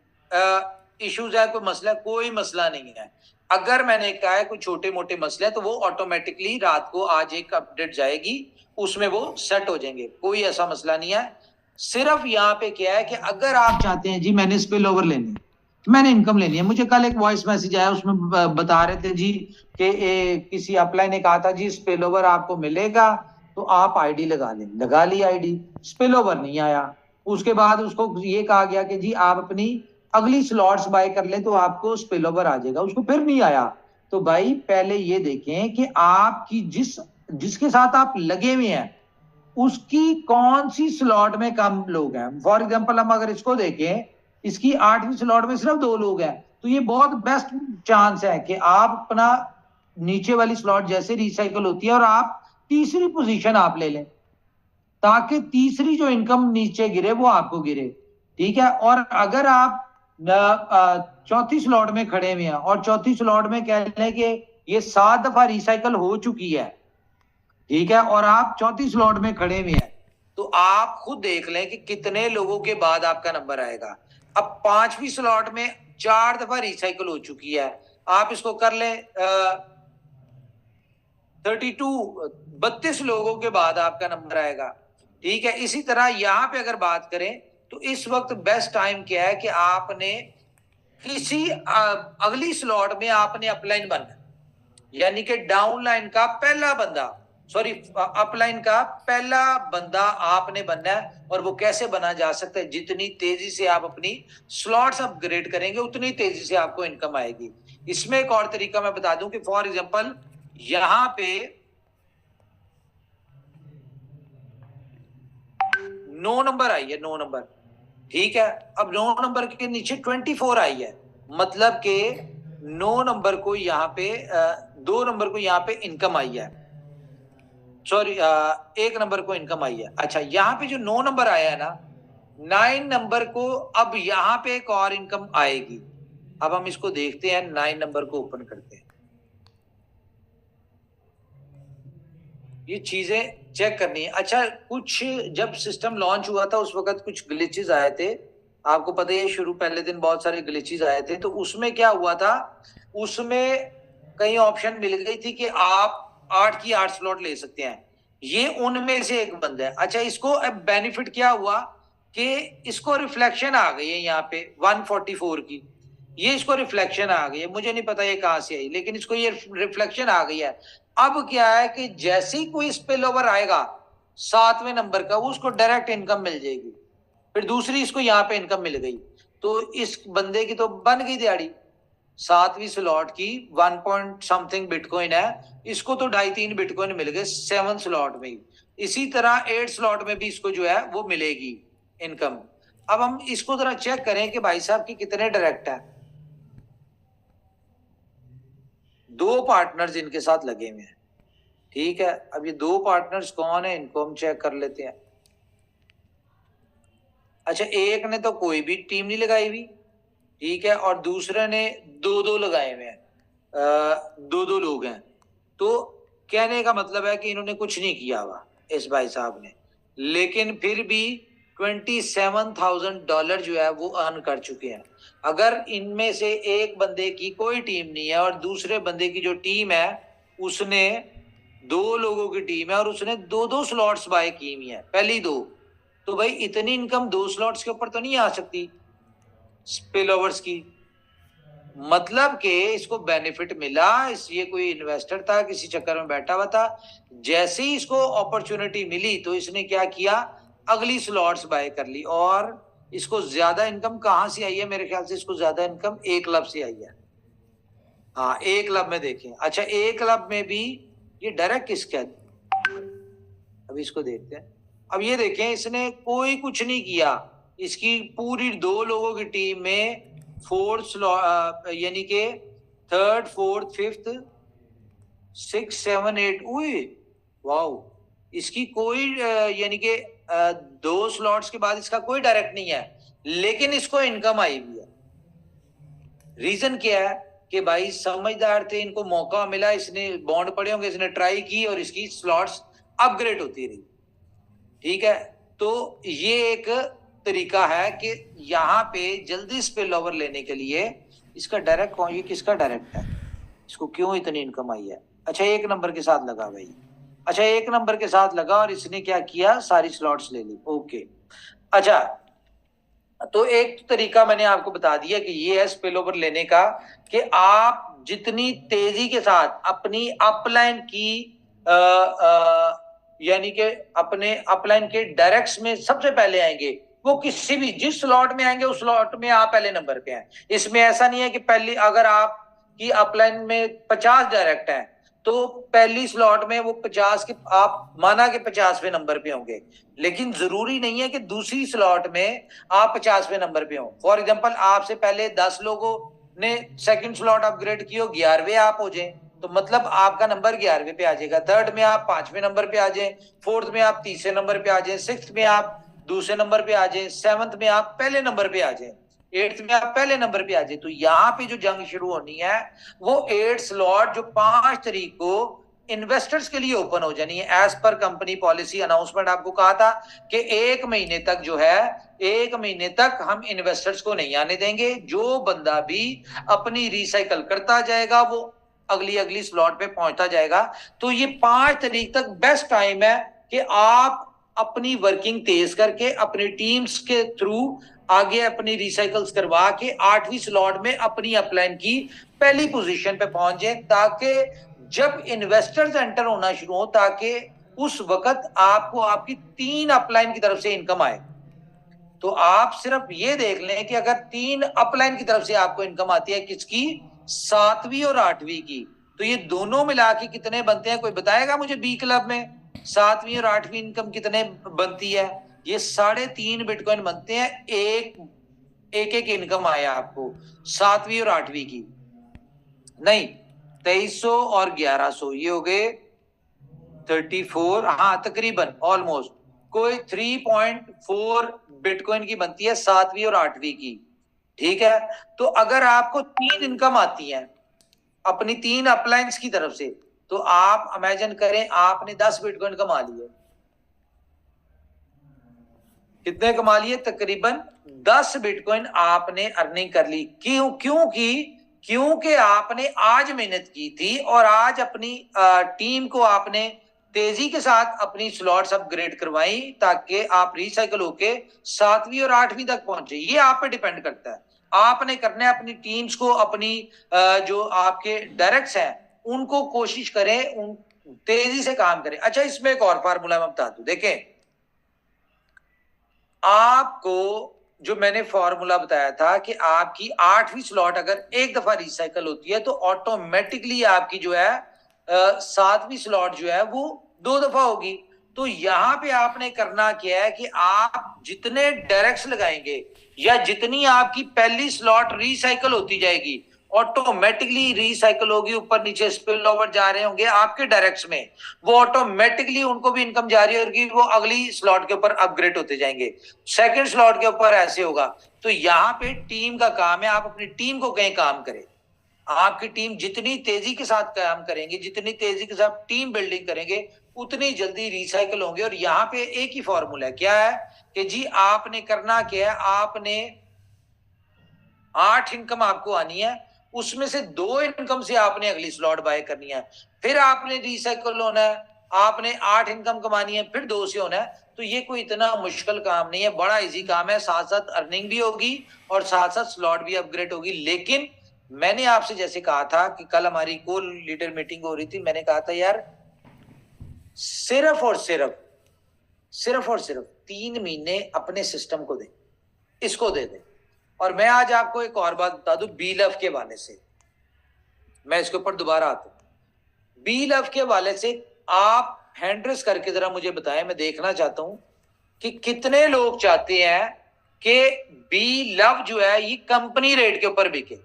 इश्यूज है, कोई मसला, कोई मसला नहीं है। अगर मैंने कहा है कोई छोटे मोटे मसले, तो वो ऑटोमेटिकली रात को आज एक अपडेट जाएगी, उसमें वो सेट हो जाएंगे। कोई ऐसा मसला नहीं है। सिर्फ यहाँ पे क्या है कि अगर आप चाहते हैं जी मैंने स्पिल ओवर लेनी, मैंने इनकम लेनी है। मुझे कल एक वॉइस मैसेज आया, उसमें बता रहे थे जी कि किसी अपलाइन ने कहा था जी स्पिल ओवर आपको मिलेगा तो आप आईडी लगा लें। लगा ली आईडी, स्पिल ओवर नहीं आया। उसके बाद उसको ये कहा गया कि जी आप अपनी अगली स्लॉट्स बाय कर लें तो आपको स्पिल ओवर आ जाएगा, उसको फिर नहीं आया। तो भाई पहले ये देखें कि आपकी जिसके साथ आप लगे हुए हैं उसकी कौन सी स्लॉट में कम लोग हैं। फॉर एग्जांपल हम अगर इसको देखें, इसकी 8वीं स्लॉट में सिर्फ 2 लोग हैं, तो ये बहुत बेस्ट चांस है कि आप अपना नीचे वाली स्लॉट जैसे रिसाइकल होती है और आप तीसरी पोजीशन आप ले लें, ताकि तीसरी जो इनकम नीचे गिरे वो आपको गिरे, ठीक है। और अगर आप चौथी स्लॉट में खड़े हुए हैं और चौथी स्लॉट में कह लें कि ये 7 दफा रिसाइकल हो चुकी है, ठीक है, और आप चौथी स्लॉट में खड़े हुए हैं, तो आप खुद देख लें कि कितने लोगों के बाद आपका नंबर आएगा। अब 5वीं स्लॉट में 4 दफा रिसाइकल हो चुकी है, आप इसको कर लें 32 लोगों के बाद आपका नंबर आएगा, ठीक है। इसी तरह यहां पे अगर बात करें तो इस वक्त बेस्ट टाइम क्या है कि आपने किसी अगली स्लॉट में आपने अपलाइन बनना, यानी कि डाउनलाइन का पहला बंदा, सॉरी अपलाइन का पहला बंदा आपने बनना है। और वो कैसे बना जा सकता है? जितनी तेजी से आप अपनी स्लॉट्स अपग्रेड करेंगे उतनी तेजी से आपको इनकम आएगी। इसमें एक और तरीका मैं बता दूं कि फॉर एग्जांपल यहां पे 9 नंबर आई है, 9 नंबर, ठीक है। अब 9 नंबर के नीचे 24 आई है, मतलब कि 9 नंबर को यहाँ पे 2 नंबर को यहाँ पे इनकम आई है, सॉरी 1 नंबर को इनकम आई है। अच्छा, यहाँ पे जो 9 नंबर आया है ना, 9 नंबर को अब यहाँ पे एक और इनकम आएगी। अब हम इसको देखते हैं, 9 नंबर को ओपन करते हैं, ये चीजें चेक करनी है। अच्छा, कुछ जब सिस्टम लॉन्च हुआ था उस वक्त कुछ ग्लिचेस आए थे, आपको पता है शुरू पहले दिन बहुत सारे ग्लिचेस आए थे। तो उसमें क्या हुआ था, उसमें कई ऑप्शन मिल गई थी कि आप 8 की 8 स्लॉट ले सकते हैं, ये उनमें से एक बंदा है। अच्छा, इसको अब बेनिफिट क्या हुआ कि इसको रिफ्लेक्शन आ गई है यहाँ पे 144 की, ये इसको रिफ्लेक्शन आ गई है, मुझे नहीं पता ये कहां से आई, लेकिन इसको ये रिफ्लेक्शन आ गई है। अब क्या है कि जैसे ही कोई स्पिल ओवर आएगा 7वें नंबर का, उसको डायरेक्ट इनकम मिल जाएगी, फिर दूसरी इसको यहाँ पे इनकम मिल गई। तो इस बंदे की तो बन गई दिहाड़ी। 7वीं स्लॉट की 1 पॉइंट समथिंग बिटकॉइन है, इसको तो 2.5-3 बिटकॉइन मिल गए 7 स्लॉट में ही। इसी तरह 8 स्लॉट में भी इसको जो है वो मिलेगी इनकम। अब हम इसको जरा चेक करें कि भाई साहब की कितने डायरेक्ट है। 2 पार्टनर्स इनके साथ लगे हुए हैं, ठीक है। अब ये 2 पार्टनर्स कौन है, इनको हम चेक कर लेते हैं। अच्छा, एक ने तो कोई भी टीम नहीं लगाई हुई, ठीक है, और दूसरे ने 2-2 लगाए हुए हैं, 2-2 लोग हैं। तो कहने का मतलब है कि इन्होंने कुछ नहीं किया हुआ इस भाई साहब ने, लेकिन फिर भी $27,000 जो है वो अर्न कर चुके हैं। अगर इनमें से एक बंदे की कोई टीम नहीं है और दूसरे बंदे की जो टीम है उसने 2 लोगों की टीम है और उसने 2-2 स्लॉट्स बाय की हुई है, पहली 2, तो भाई इतनी इनकम 2 स्लॉट्स के ऊपर तो नहीं आ सकती स्पिल ओवर्स की। मतलब कि इसको बेनिफिट मिला, ये कोई इन्वेस्टर था, किसी चक्कर में बैठा हुआ था, जैसे ही इसको अपॉर्चुनिटी मिली तो इसने क्या किया, अगली स्लॉट्स बाय कर ली। और इसको ज्यादा इनकम कहां से आई है? मेरे ख्याल से इसको ज्यादा इनकम ए क्लब से आई है। हाँ, ए क्लब में देखें। अच्छा, ए क्लब में भी ये डायरेक्ट किसका, अभी इसको देखते हैं। अब ये देखें, इसने कोई कुछ नहीं किया, इसकी पूरी 2 लोगों की टीम में 4 यानी कि 3rd 4th 5th 6 7 8, वाओ, इसकी कोई यानी कि 2 स्लॉट्स के बाद इसका कोई डायरेक्ट नहीं है, लेकिन इसको इनकम आई हुई है। रीजन क्या है कि भाई समझदार थे, इनको मौका मिला, इसने बॉन्ड पड़े होंगे, इसने ट्राई की और इसकी स्लॉट्स अपग्रेड होती रही, ठीक है। तो ये एक तरीका है कि यहाँ पे जल्दी स्पिल ओवर लेने के लिए इसका डायरेक्ट कौन, ये किसका डायरेक्ट है, इसको क्यों इतनी इनकम आई है? अच्छा, 1 नंबर के साथ लगा भाई। अच्छा, 1 नंबर के साथ लगा और इसने क्या किया, सारी स्लॉट्स ले ली, ओके। अच्छा, तो एक तरीका मैंने आपको बता दिया कि ये है स्पिल ओवर लेने का, कि आप जितनी तेजी के साथ अपनी अपलाइन की यानी कि अपने अपलाइन के डायरेक्ट्स में सबसे पहले आएंगे, वो किसी भी जिस स्लॉट में आएंगे उस स्लॉट में आप पहले नंबर पे हैं। इसमें ऐसा नहीं है कि पहली, अगर आप की अपलाइन में 50 डायरेक्ट हैं तो पहली स्लॉट में वो 50 के आप माना कि 50वें नंबर पे होंगे, लेकिन जरूरी नहीं है कि दूसरी स्लॉट में आप 50वें नंबर पे हो। फॉर एग्जांपल, आपसे पहले 10 लोगों ने सेकंड स्लॉट अपग्रेड की हो, 11वें आप हो जाए, तो मतलब आपका नंबर 11वें पे आ जाएगा, थर्ड में आप 5वें नंबर पे आ जाए, फोर्थ में आप 3रे नंबर पे आ जाए, सिक्स्थ में आप दूसरे नंबर पे आ जाए, सेवंथ में आप पहले नंबर पे आ जाए, एट्थ में आप पहले नंबर पे आ जाए। तो यहाँ पे जो जंग शुरू होनी है वो 8 स्लॉट जो 5 तारीख को इन्वेस्टर्स के लिए ओपन हो जानी है। As per company policy announcement आपको कहा था कि 1 महीने तक जो है, 1 महीने तक हम इन्वेस्टर्स को नहीं आने देंगे। जो बंदा भी अपनी रिसाइकल करता जाएगा वो अगली स्लॉट पे पहुंचता जाएगा। तो ये 5 तारीख तक बेस्ट टाइम है कि आप अपनी वर्किंग तेज करके अपनी टीम्स के थ्रू आगे अपनी रिसाइकल्स करवा के 8वीं स्लॉट में अपनी अपलाइन की पहली पोजीशन पे पहुंच जाए, ताकि जब इन्वेस्टर्स एंटर होना शुरू हो ताकि उस वक्त आपको आपकी 3 अपलाइन की तरफ से इनकम आए। तो आप सिर्फ ये देख लें कि अगर 3 अपलाइन की तरफ से आपको इनकम आती है, किसकी, 7वीं और 8वीं की, तो ये दोनों मिला के कितने बनते हैं? कोई बताएगा मुझे बी क्लब में 7वीं और 8वीं इनकम कितने बनती है? ये 3.5 बिटकॉइन बनते हैं, एक इनकम आया आपको 7वीं और 8वीं की। नहीं, 2300 और 1100 ये हो गए 34, हाँ तकरीबन ऑलमोस्ट कोई 3.4 बिटकॉइन की बनती है 7वीं और 8वीं की। ठीक है, तो अगर आपको 3 इनकम आती है अपनी 3 अपलाइंस की तरफ से, तो आप इमेजिन करें आपने 10 बिटकॉइन कमा लिए। कितने कमा लिए? तकरीबन 10 बिटकॉइन आपने अर्निंग कर ली। क्योंकि आपने आज मेहनत की थी और आज अपनी टीम को आपने तेजी के साथ अपनी स्लॉट्स अपग्रेड करवाई ताकि आप रिसाइकल होके 7वीं और 8वीं तक पहुंचे। ये आप पे डिपेंड करता है। आपने करना है अपनी टीम्स को, अपनी जो आपके डायरेक्ट्स हैं उनको कोशिश करें, उन तेजी से काम करें। अच्छा, इसमें एक और फार्मूला मैं बता दूं, देखें आपको जो मैंने फॉर्मूला बताया था कि आपकी 8वीं स्लॉट अगर एक दफा रिसाइकल होती है तो ऑटोमेटिकली आपकी जो है 7वीं स्लॉट जो है वो 2 दफा होगी। तो यहां पे आपने करना क्या है कि आप जितने डायरेक्ट्स लगाएंगे या जितनी आपकी पहली स्लॉट रिसाइकल होती जाएगी ऑटोमेटिकली रिसाइकल होगी, ऊपर नीचे स्पिल ओवर जा रहे होंगे आपके डायरेक्ट्स में, वो ऑटोमेटिकली उनको भी इनकम जारी होगी, वो अगली स्लॉट के ऊपर अपग्रेड होते जाएंगे, सेकंड स्लॉट के ऊपर ऐसे होगा। तो यहाँ पे टीम का काम है, आप अपनी टीम को कहीं काम करें। आपकी टीम जितनी तेजी के साथ काम करेंगे, जितनी तेजी के साथ टीम बिल्डिंग करेंगे, उतनी जल्दी रिसाइकल होंगे। और यहाँ पे एक ही फॉर्मूला है, क्या है कि जी आपने करना क्या है, आपने 8 इनकम आपको आनी है, उसमें से 2 इनकम से आपने अगली स्लॉट बाय करनी है, फिर आपने रिसाइकल होना है, आपने 8 इनकम कमानी है, फिर 2 से होना है। तो ये कोई इतना मुश्किल काम नहीं है, बड़ा इजी काम है, साथ साथ अर्निंग भी होगी और साथ साथ स्लॉट भी अपग्रेड होगी। लेकिन मैंने आपसे जैसे कहा था कि कल हमारी को लीडर मीटिंग हो रही थी, मैंने कहा था यार सिर्फ और सिर्फ 3 महीने अपने सिस्टम को दे, इसको दे दे। और मैं आज आपको एक और बात बता दूं बी लव के वाले से, मैं इसके ऊपर दोबारा आता हूं। बी लव के वाले से आप हैंड रेस करके जरा मुझे बताएं, मैं देखना चाहता हूं कि कितने लोग चाहते हैं कि बी लव जो है ये कंपनी रेट के ऊपर बिके।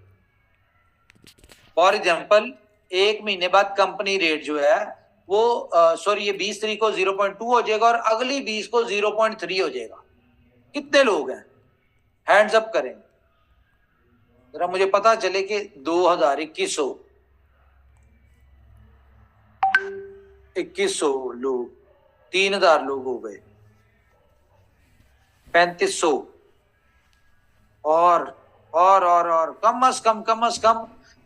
फॉर एग्जाम्पल 1 महीने बाद कंपनी रेट जो है वो सॉरी ये 20 तारीख को 0.2 हो जाएगा और अगली 20 को 0.3 हो जाएगा। कितने लोग हैं? हैंड्स अप करें जरा, मुझे पता चले कि 2100 लोग, 3000 लोग हो गए, 3500 और कम अज कम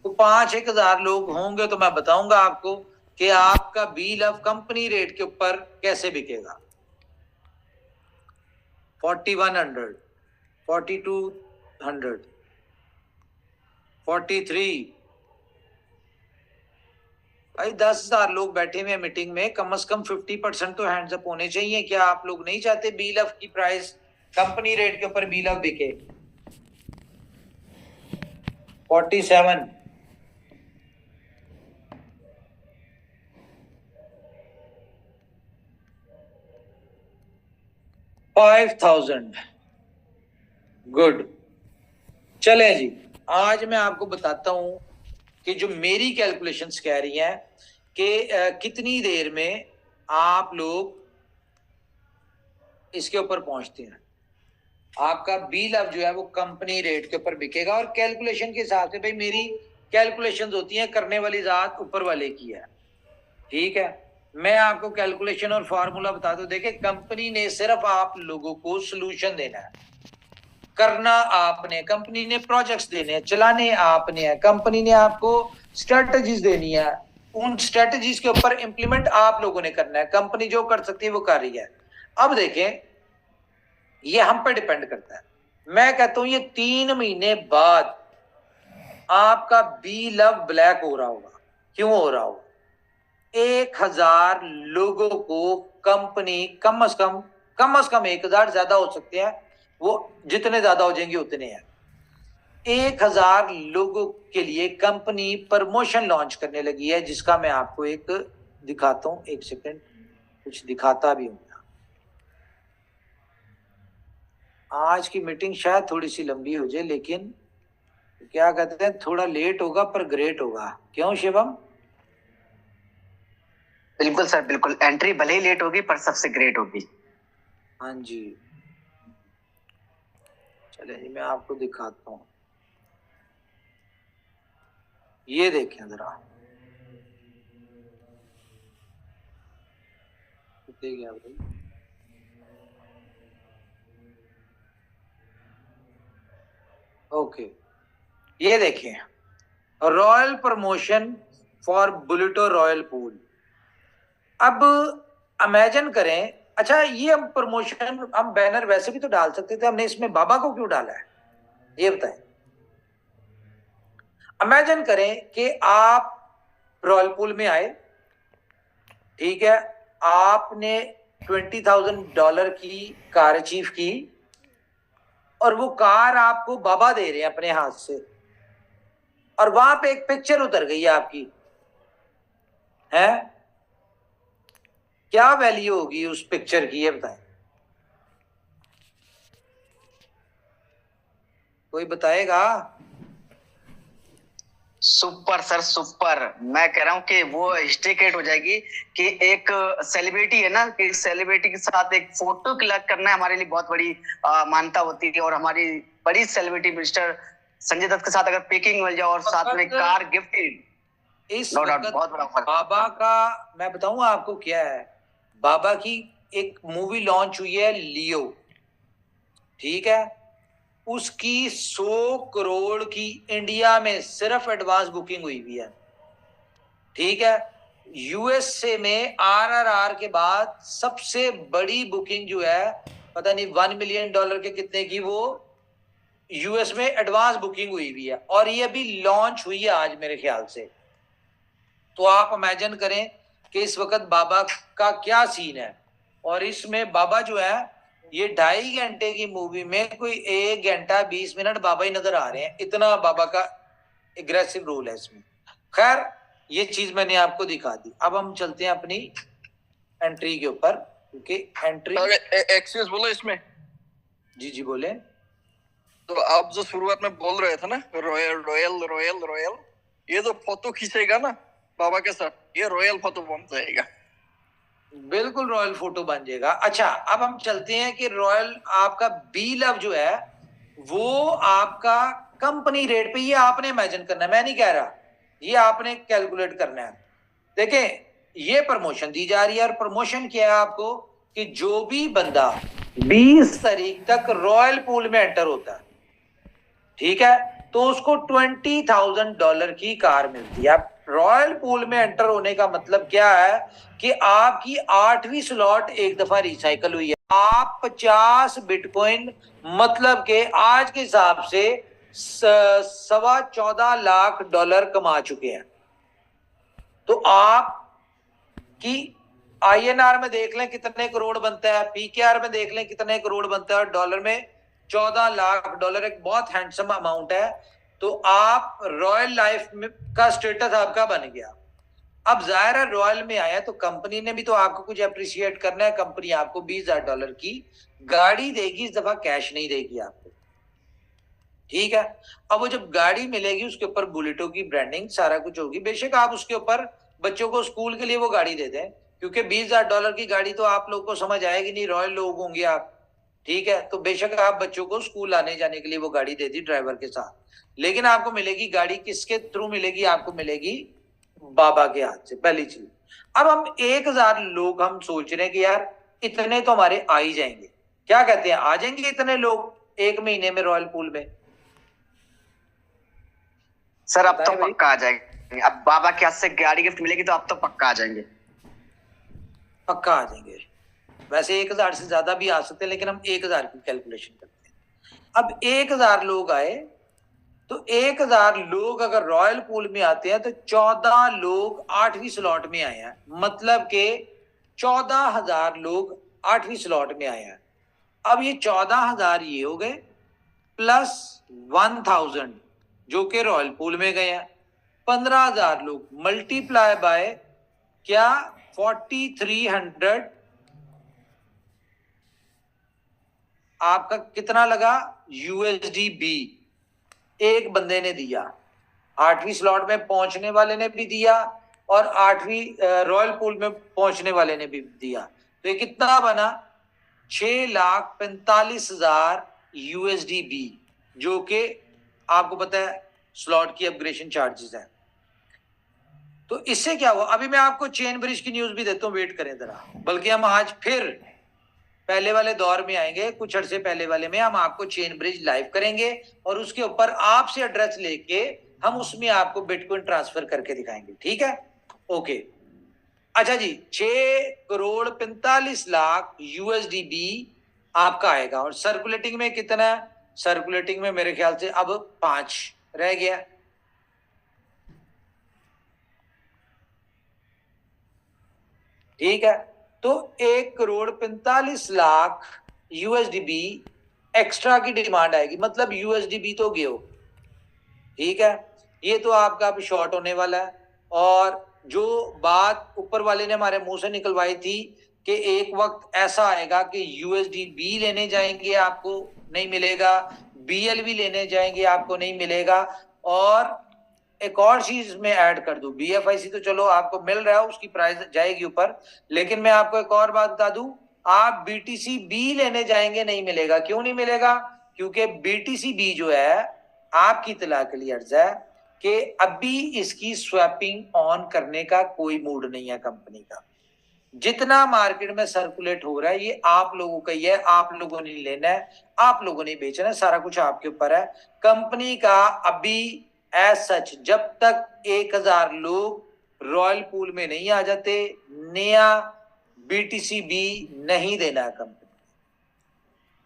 तो 5-1000 लोग होंगे। तो मैं बताऊंगा आपको कि आपका बी लव कंपनी रेट के ऊपर कैसे बिकेगा। 4100, 4200, 43, भाई 10,000 लोग बैठे हुए मीटिंग में, कम से कम 50% तो हैंड्स अप होने चाहिए। क्या आप लोग नहीं चाहते बी लव की प्राइस कंपनी रेट के ऊपर बी लव बिके? 47, 5000, गुड। चले जी, आज मैं आपको बताता हूं कि जो मेरी कैलकुलेशंस कह रही हैं कि कितनी देर में आप लोग इसके ऊपर पहुंचते हैं। आपका बी लव जो है वो कंपनी रेट के ऊपर बिकेगा, और कैलकुलेशन के हिसाब से भाई मेरी कैलकुलेशंस होती हैं, करने वाली जात ऊपर वाले की है, ठीक है। मैं आपको कैलकुलेशन और फॉर्मूला बता दूं। देखिए, कंपनी ने सिर्फ आप लोगों को सोल्यूशन देना है, करना आपने, कंपनी ने प्रोजेक्ट्स देने हैं, चलाने आपने है, कंपनी ने आपको स्ट्रेटजीज देनी है, उन स्ट्रेटजीज के ऊपर इंप्लीमेंट आप लोगों ने करना है। कंपनी जो कर सकती है वो कर रही है। अब देखें, ये हम पर डिपेंड करता है। मैं कहता हूं ये 3 महीने बाद आपका बी लव ब्लैक हो रहा होगा। क्यों हो रहा होगा? 1000 लोगों को कंपनी कम से कम 1000 ज्यादा हो सकते हैं, वो जितने ज्यादा हो जाएंगे उतने हैं। 1000 लोगों के लिए कंपनी प्रमोशन लॉन्च करने लगी है, जिसका मैं आपको एक दिखाता हूं। एक सेकंड, कुछ दिखाता भी हूं। आज की मीटिंग शायद थोड़ी सी लंबी हो जाए, लेकिन क्या कहते हैं, थोड़ा लेट होगा पर ग्रेट होगा। क्यों शिवम? बिल्कुल सर, बिल्कुल। एंट्री भले ही लेट होगी पर सबसे ग्रेट होगी। हाँ जी, चले जी, मैं आपको दिखाता हूँ। ये देखें जरा, गया भाई। ओके, ये देखें, रॉयल प्रमोशन फॉर बुलेटो रॉयल पूल। अब इमेजिन करें, अच्छा ये हम प्रमोशन, हम बैनर वैसे भी तो डाल सकते थे, हमने इसमें बाबा को क्यों डाला है, ये बताएं। इमेजिन करें कि आप रॉयल पूल में आए, ठीक है, आपने $20,000 की कार अचीव की, और वो कार आपको बाबा दे रहे हैं अपने हाथ से, और वहां पे एक पिक्चर उतर गई है आपकी, है क्या वैल्यू होगी उस पिक्चर की, ये बताएं, कोई बताएगा? Super sir, super. मैं कह रहा हूँ कि वो हिस्ट्री क्रिएट हो जाएगी कि एक सेलिब्रिटी है ना, कि सेलिब्रिटी के साथ एक फोटो क्लिक करना हमारे लिए बहुत बड़ी मान्यता होती है, और हमारी बड़ी सेलिब्रिटी मिस्टर संजय दत्त के साथ अगर पिकिंग मिल जाए और साथ में कार गिफ्टेड, इस नो डाउट वक्त बहुत बड़ा फर्क। बाबा का मैं बताऊं आपको क्या है, बाबा की एक मूवी लॉन्च हुई है लियो, ठीक है, उसकी 100 करोड़ की इंडिया में सिर्फ एडवांस बुकिंग हुई हुई है, ठीक है। यूएसए में आरआरआर के बाद सबसे बड़ी बुकिंग जो है, पता नहीं $1 मिलियन के कितने की, वो यूएस में एडवांस बुकिंग हुई हुई है, और ये अभी लॉन्च हुई है आज मेरे ख्याल से। तो आप इमेजिन करें कि इस वक्त बाबा का क्या सीन है, और इसमें बाबा जो है, ये 2.5 घंटे की मूवी में कोई 1 घंटा 20 मिनट बाबा ही नजर आ रहे हैं, इतना बाबा का एग्रेसिव रोल है इसमें। खैर, ये चीज मैंने आपको दिखा दी। अब हम चलते हैं अपनी एंट्री के ऊपर, क्योंकि एंट्री एक्सक्यूज बोलो इसमें। जी जी बोले। तो आप जो शुरुआत में बोल रहे थे ना, रॉयल रॉयल रॉयल रॉयल, ये जो फोटो खींचेगा ना बाबा के साथ, ये रॉयल फोटो बन जाएगा। बिल्कुल रॉयल फोटो बन जाएगा। अच्छा, अब हम चलते हैं कि रॉयल आपका बी लव जो है वो आपका कंपनी रेट पे, ये आपने इमेजिन करना है, मैं नहीं कह रहा, ये आपने कैलकुलेट करना है। देखें, ये प्रमोशन दी जा रही है, और प्रमोशन क्या है आपको, कि जो भी बंदा 20 तारीख तक रॉयल पूल में एंटर होता है, ठीक है, तो उसको $20,000 की कार मिलती है। रॉयल पूल में एंटर होने का मतलब क्या है कि आपकी 8वीं स्लॉट एक दफा रिसाइकल हुई है, आप 50 बिटकॉइन, मतलब के आज के हिसाब से $14.25 लाख कमा चुके हैं। तो आप की INR में देख लें कितने करोड़ बनता है, PKR में देख लें कितने करोड़ बनता है, और डॉलर में $14 लाख, एक बहुत हैंडसम अमाउंट है। तो आप रॉयल लाइफ में का स्टेटस आपका बन गया। अब जाहिर है रॉयल में आया तो कंपनी ने भी तो आपको कुछ अप्रिशिएट करना है। कंपनी आपको $20,000 की गाड़ी देगी, इस दफा कैश नहीं देगी आपको, ठीक है। अब वो जब गाड़ी मिलेगी उसके ऊपर बुलेटो की ब्रांडिंग सारा कुछ होगी, बेशक आप उसके ऊपर बच्चों को स्कूल के लिए वो गाड़ी दे दें, क्योंकि $20,000 की गाड़ी तो आप लोग को समझ आएगी नहीं, रॉयल लोग होंगे आप, ठीक है। तो बेशक आप बच्चों को स्कूल आने जाने के लिए वो गाड़ी दे दी ड्राइवर के साथ, लेकिन आपको मिलेगी गाड़ी किसके थ्रू मिलेगी? आपको मिलेगी बाबा के हाथ से, पहली चीज। अब हम 1,000 लोग हम सोच रहे हैं कि यार इतने तो हमारे आ ही जाएंगे, क्या कहते हैं, आ जाएंगे इतने लोग एक महीने में रॉयल पूल में? सर अब तो बताएं भाई। पक्का आ जाएंगे, अब बाबा के हाथ से गाड़ी गिफ्ट मिलेगी तो अब तो पक्का आ जाएंगे। पक्का आ जाएंगे। वैसे 1,000 से ज्यादा भी आ सकते हैं, लेकिन हम 1,000 की कैलकुलेशन करते हैं। अब 1,000 लोग आए तो 1,000 लोग अगर रॉयल पूल में आते हैं तो 14 लोग 8वीं स्लॉट में आए हैं, मतलब के 14,000 लोग 8वीं स्लॉट में आए हैं। अब ये 14,000 ये हो गए प्लस 1,000 जो कि रॉयल पूल में गए हैं, 15,000 लोग मल्टीप्लाई बाय क्या 4,300, आपका कितना लगा USD एक बंदे ने दिया, 8वीं स्लॉट में पहुंचने वाले ने भी दिया और 8वीं रॉयल पूल में पहुंचने वाले ने भी दिया, तो ये कितना बना? 6,45,000 USD, जो कि आपको पता है स्लॉट की अपग्रेडेशन चार्जेस है। तो इससे क्या हुआ? अभी मैं आपको चेन ब्रिज की न्यूज भी देता हूं, वेट करें जरा, बल्कि हम आज फिर पहले वाले दौर में आएंगे, कुछ अर्से पहले वाले में हम आपको चेन ब्रिज लाइव करेंगे और उसके ऊपर आपसे एड्रेस लेके हम उसमें आपको बिटकॉइन ट्रांसफर करके दिखाएंगे, ठीक है? ओके, अच्छा जी, 6,45,00,000 USD आपका आएगा। और सर्कुलेटिंग में कितना है? सर्कुलेटिंग में मेरे ख्याल से अब 5 रह गया, ठीक है। तो 1,45,00,000 USD एक्स्ट्रा की डिमांड आएगी, मतलब USD तो गए हो, ठीक है। ये तो आपका अब शॉर्ट होने वाला है। और जो बात ऊपर वाले ने हमारे मुंह से निकलवाई थी कि एक वक्त ऐसा आएगा कि USD लेने जाएंगे आपको नहीं मिलेगा, BLV लेने जाएंगे आपको नहीं मिलेगा, और एक और चीज में ऐड कर दूं, BFIC तो चलो आपको मिल रहा है, उसकी प्राइस जाएगी ऊपर, लेकिन मैं आपको एक और बात बता दूं, आप BTC लेने जाएंगे नहीं मिलेगा। क्यों नहीं मिलेगा? क्योंकि BTC जो है आपकी इत्तला के लिए अर्ज है कि अभी इसकी स्वैपिंग ऑन करने का कोई मूड नहीं है कंपनी का। जितना मार्केट में सर्कुलेट हो रहा है ये आप लोगों का ही है, आप लोगों ने लेना है, आप लोगों ने बेचना है, सारा कुछ आपके ऊपर है। कंपनी का अभी एज सच जब तक 1,000 लोग रॉयल पूल में नहीं आ जाते, नया BTC नहीं देना है कंपनी।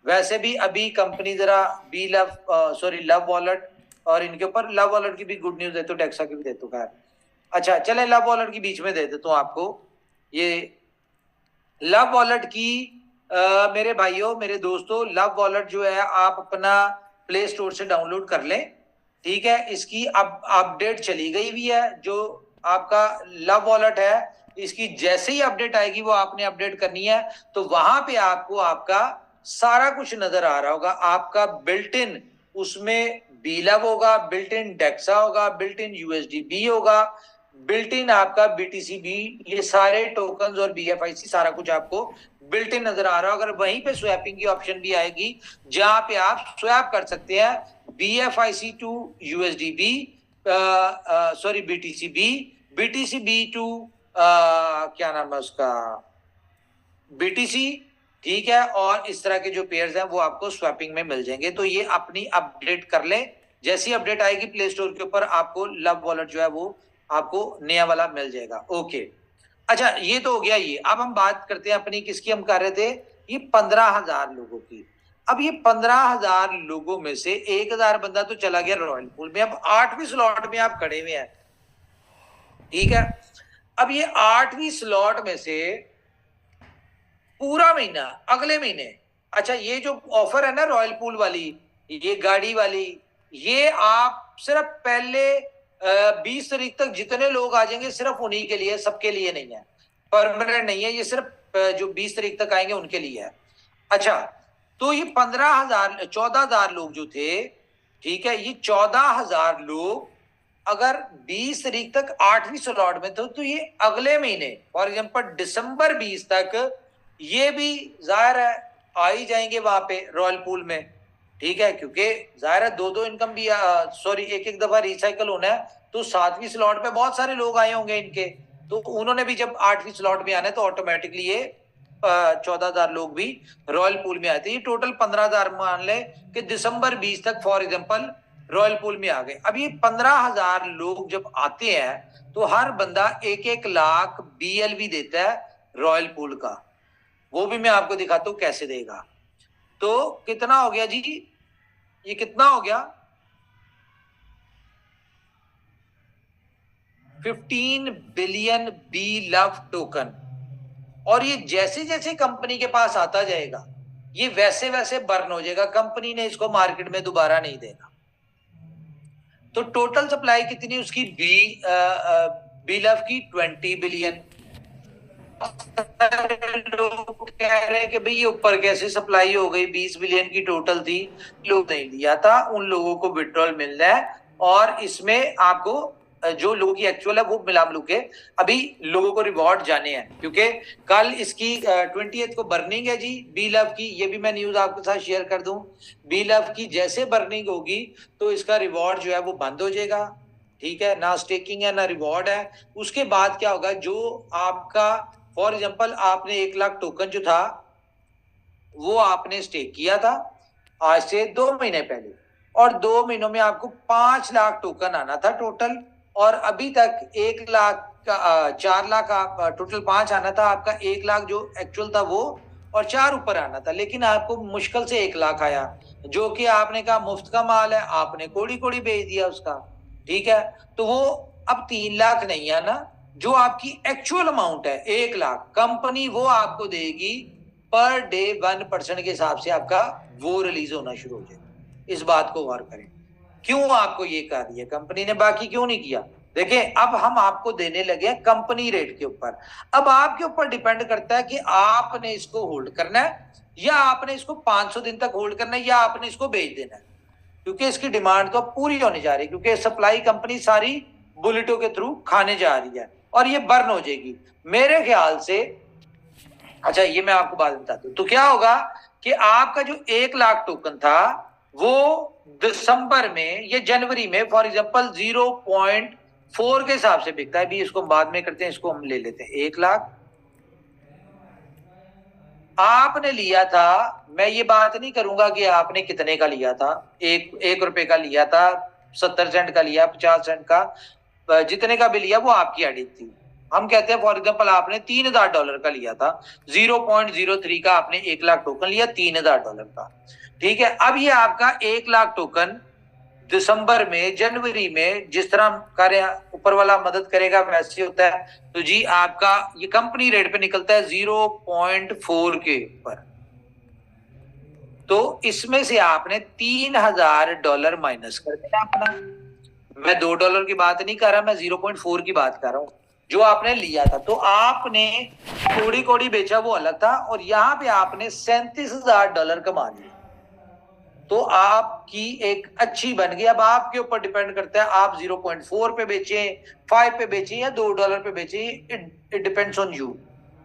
वैसे भी अभी कंपनी जरा लव वॉलेट, और इनके ऊपर लव वॉलेट की भी गुड न्यूज देता हूँ, डेक्सा की भी देता हूँ। खैर अच्छा चले, लव वॉलेट की बीच में दे देता हूँ आपको। ये लव वॉलेट की मेरे भाइयों मेरे दोस्तों, लव वॉलेट जो है आप अपना प्ले स्टोर से डाउनलोड कर लें, ठीक है। इसकी अब अपडेट चली गई हुई है, जो आपका लव वॉलेट है इसकी जैसे ही अपडेट आएगी वो आपने अपडेट करनी है, तो वहां पे आपको आपका सारा कुछ नजर आ रहा होगा। आपका बिल्ट इन उसमें BLV होगा, बिल्ट इन डेक्सा होगा, बिल्ट इन USD होगा, बिल्ट इन आपका BTC, ये सारे टोकन्स और BFIC सारा कुछ आपको बिल्ट इन नजर आ रहा है। अगर वहीं पे स्वैपिंग की ऑप्शन भी आएगी जहां पे आप स्वैप कर सकते हैं BFIC to USD sorry BTC to क्या नाम है उसका, BTC, ठीक है। और इस तरह के जो पेयर्स हैं वो आपको स्वैपिंग में मिल जाएंगे। तो ये अपनी अपडेट कर लें, जैसी अपडेट आएगी प्ले स्टोर के ऊपर आपको लव वॉलेट जो है वो आपको नया वाला मिल जाएगा। ओके, अच्छा ये तो हो गया ये। अब हम बात करते हैं अपनी किसकी, हम कर रहे थे ये 15,000 लोगों की। अब ये 15,000 लोगों में से 1,000 बंदा तो चला गया रॉयल पूल में, अब 8वीं स्लॉट में आप खड़े हुए हैं, ठीक है। अब ये 8वीं स्लॉट में से पूरा महीना अगले महीने, अच्छा ये जो ऑफर है ना रॉयल पूल वाली, ये गाड़ी वाली, ये आप सिर्फ पहले 20 तारीख तक जितने लोग आ जाएंगे सिर्फ उन्हीं के लिए, सबके लिए नहीं है, परमानेंट नहीं है, ये सिर्फ जो 20 तारीख तक आएंगे उनके लिए है। अच्छा तो ये 14,000 लोग जो थे ठीक है, ये 14,000 लोग अगर 20 तारीख तक 8वीं स्लॉट में तो ये अगले महीने फॉर एग्जांपल दिसंबर 20 तक ये भी जाहिर है आ ही जाएंगे वहां पे रॉयल पूल में। ठीक है, क्योंकि जाहिर है 2-2 इनकम भी सॉरी एक दफा रिसाइकल होना है, तो 7वीं स्लॉट पे बहुत सारे लोग आए होंगे इनके, तो उन्होंने भी जब 8वीं स्लॉट में आना है तो ऑटोमेटिकली ये 14,000 लोग भी रॉयल पूल में आए थे। ये टोटल 15,000 मान ले कि दिसंबर 20 तक फॉर एग्जांपल रॉयल पूल में आ गए। अब ये 15,000 लोग जब आते हैं तो हर बंदा 1-1 लाख BLV देता है रॉयल पूल का। वो भी मैं आपको दिखाता हूं कैसे देगा। तो कितना हो गया जी, ये कितना हो गया 15 बिलियन BLV टोकन। और ये जैसे जैसे कंपनी के पास आता जाएगा ये वैसे वैसे बर्न हो जाएगा, कंपनी ने इसको मार्केट में दोबारा नहीं देना। तो टोटल सप्लाई कितनी उसकी BLV की 20 बिलियन। लोग कह रहे हैं कि भाई ये ऊपर कैसे सप्लाई हो गई, 20 बिलियन की टोटल थी, लोग नहीं लिया था, उन लोगों को विड्रॉल मिल रहा है। और इसमें आपको जो लोगों की एक्चुअल है वो मिला मिलू के अभी लोगों को रिवॉर्ड जाने हैं, क्योंकि कल इसकी 20th को बर्निंग है जी BLV की। ये भी मैं न्यूज आपके साथ शेयर कर दूं, BLV की जैसे बर्निंग होगी तो इसका रिवॉर्ड जो है वो बंद हो जाएगा। ठीक है, ना स्टेकिंग है ना रिवॉर्ड है। उसके बाद क्या होगा, जो आपका फॉर एग्जांपल आपने 1 लाख टोकन जो था वो आपने स्टेक किया था आज से 2 महीने पहले, और 2 महीनों में आपको 5 लाख टोकन आना था टोटल, और अभी तक 1 लाख का 4 लाख टोटल 5 आना था आपका, 1 लाख जो एक्चुअल था वो और 4 ऊपर आना था, लेकिन आपको मुश्किल से 1 लाख आया, जो कि आपने कहा मुफ्त का माल है, आपने कोड़ी कोड़ी बेच दिया उसका। ठीक है, तो वो अब 3 लाख नहीं है ना, जो आपकी एक्चुअल अमाउंट है 1 लाख, कंपनी वो आपको देगी पर डे 1% के हिसाब से आपका वो रिलीज होना शुरू हो जाएगा। इस बात को गौर करें, क्यों आपको ये कर दिया कंपनी ने, बाकी क्यों नहीं किया। देखें, अब हम आपको देने लगे कंपनी रेट के ऊपर। अब आपके ऊपर डिपेंड करता है कि आपने इसको होल्ड करना है या आपने इसको 500 दिन तक होल्ड करना है या आपने इसको बेच देना है, क्योंकि इसकी डिमांड तो पूरी होने जा रही है, क्योंकि सप्लाई कंपनी सारी बुलेटों के थ्रू खाने जा रही है और ये बर्न हो जाएगी मेरे ख्याल से। अच्छा, ये मैं आपको बात बताता हूं। तो क्या होगा कि आपका जो 1 लाख टोकन था वो दिसंबर में या जनवरी में फॉर एग्जांपल 0.4 के हिसाब से बिकता है। भी इसको हम बाद में करते हैं, इसको हम ले लेते हैं 1 लाख आपने लिया था। मैं ये बात नहीं करूंगा कि आपने कितने का लिया था, एक रुपए का लिया था, 70 सेंट का लिया, 50 सेंट का, जितने का भी लिया वो आपकी एडिट थी। हम कहते हैं फॉर एग्जांपल आपने $3,000 का लिया था, 0.03 का आपने 1 लाख टोकन लिया $3,000 का। ठीक है, अब ये आपका 1 लाख टोकन दिसंबर में जनवरी में जिस तरह कार्य ऊपर वाला मदद करेगा वैसे होता है, तो जी आपका ये कंपनी रेट पे निकलता है 0.4 के ऊपर। तो इसमें से आपने $3,000 माइनस कर देना अपना। मैं $2 की बात नहीं कर रहा, मैं 0.4 की बात कर रहा हूं जो आपने लिया था। तो आपने कोड़ी कोड़ी बेचा वो अलग था, और यहाँ पे आपने $37,000 कमा लिया, तो आपकी एक अच्छी बन गई। अब आपके ऊपर डिपेंड करता है आप 0.4 पे बेचें, 5 पे बेचें या $2 पे बेचें, it depends on you.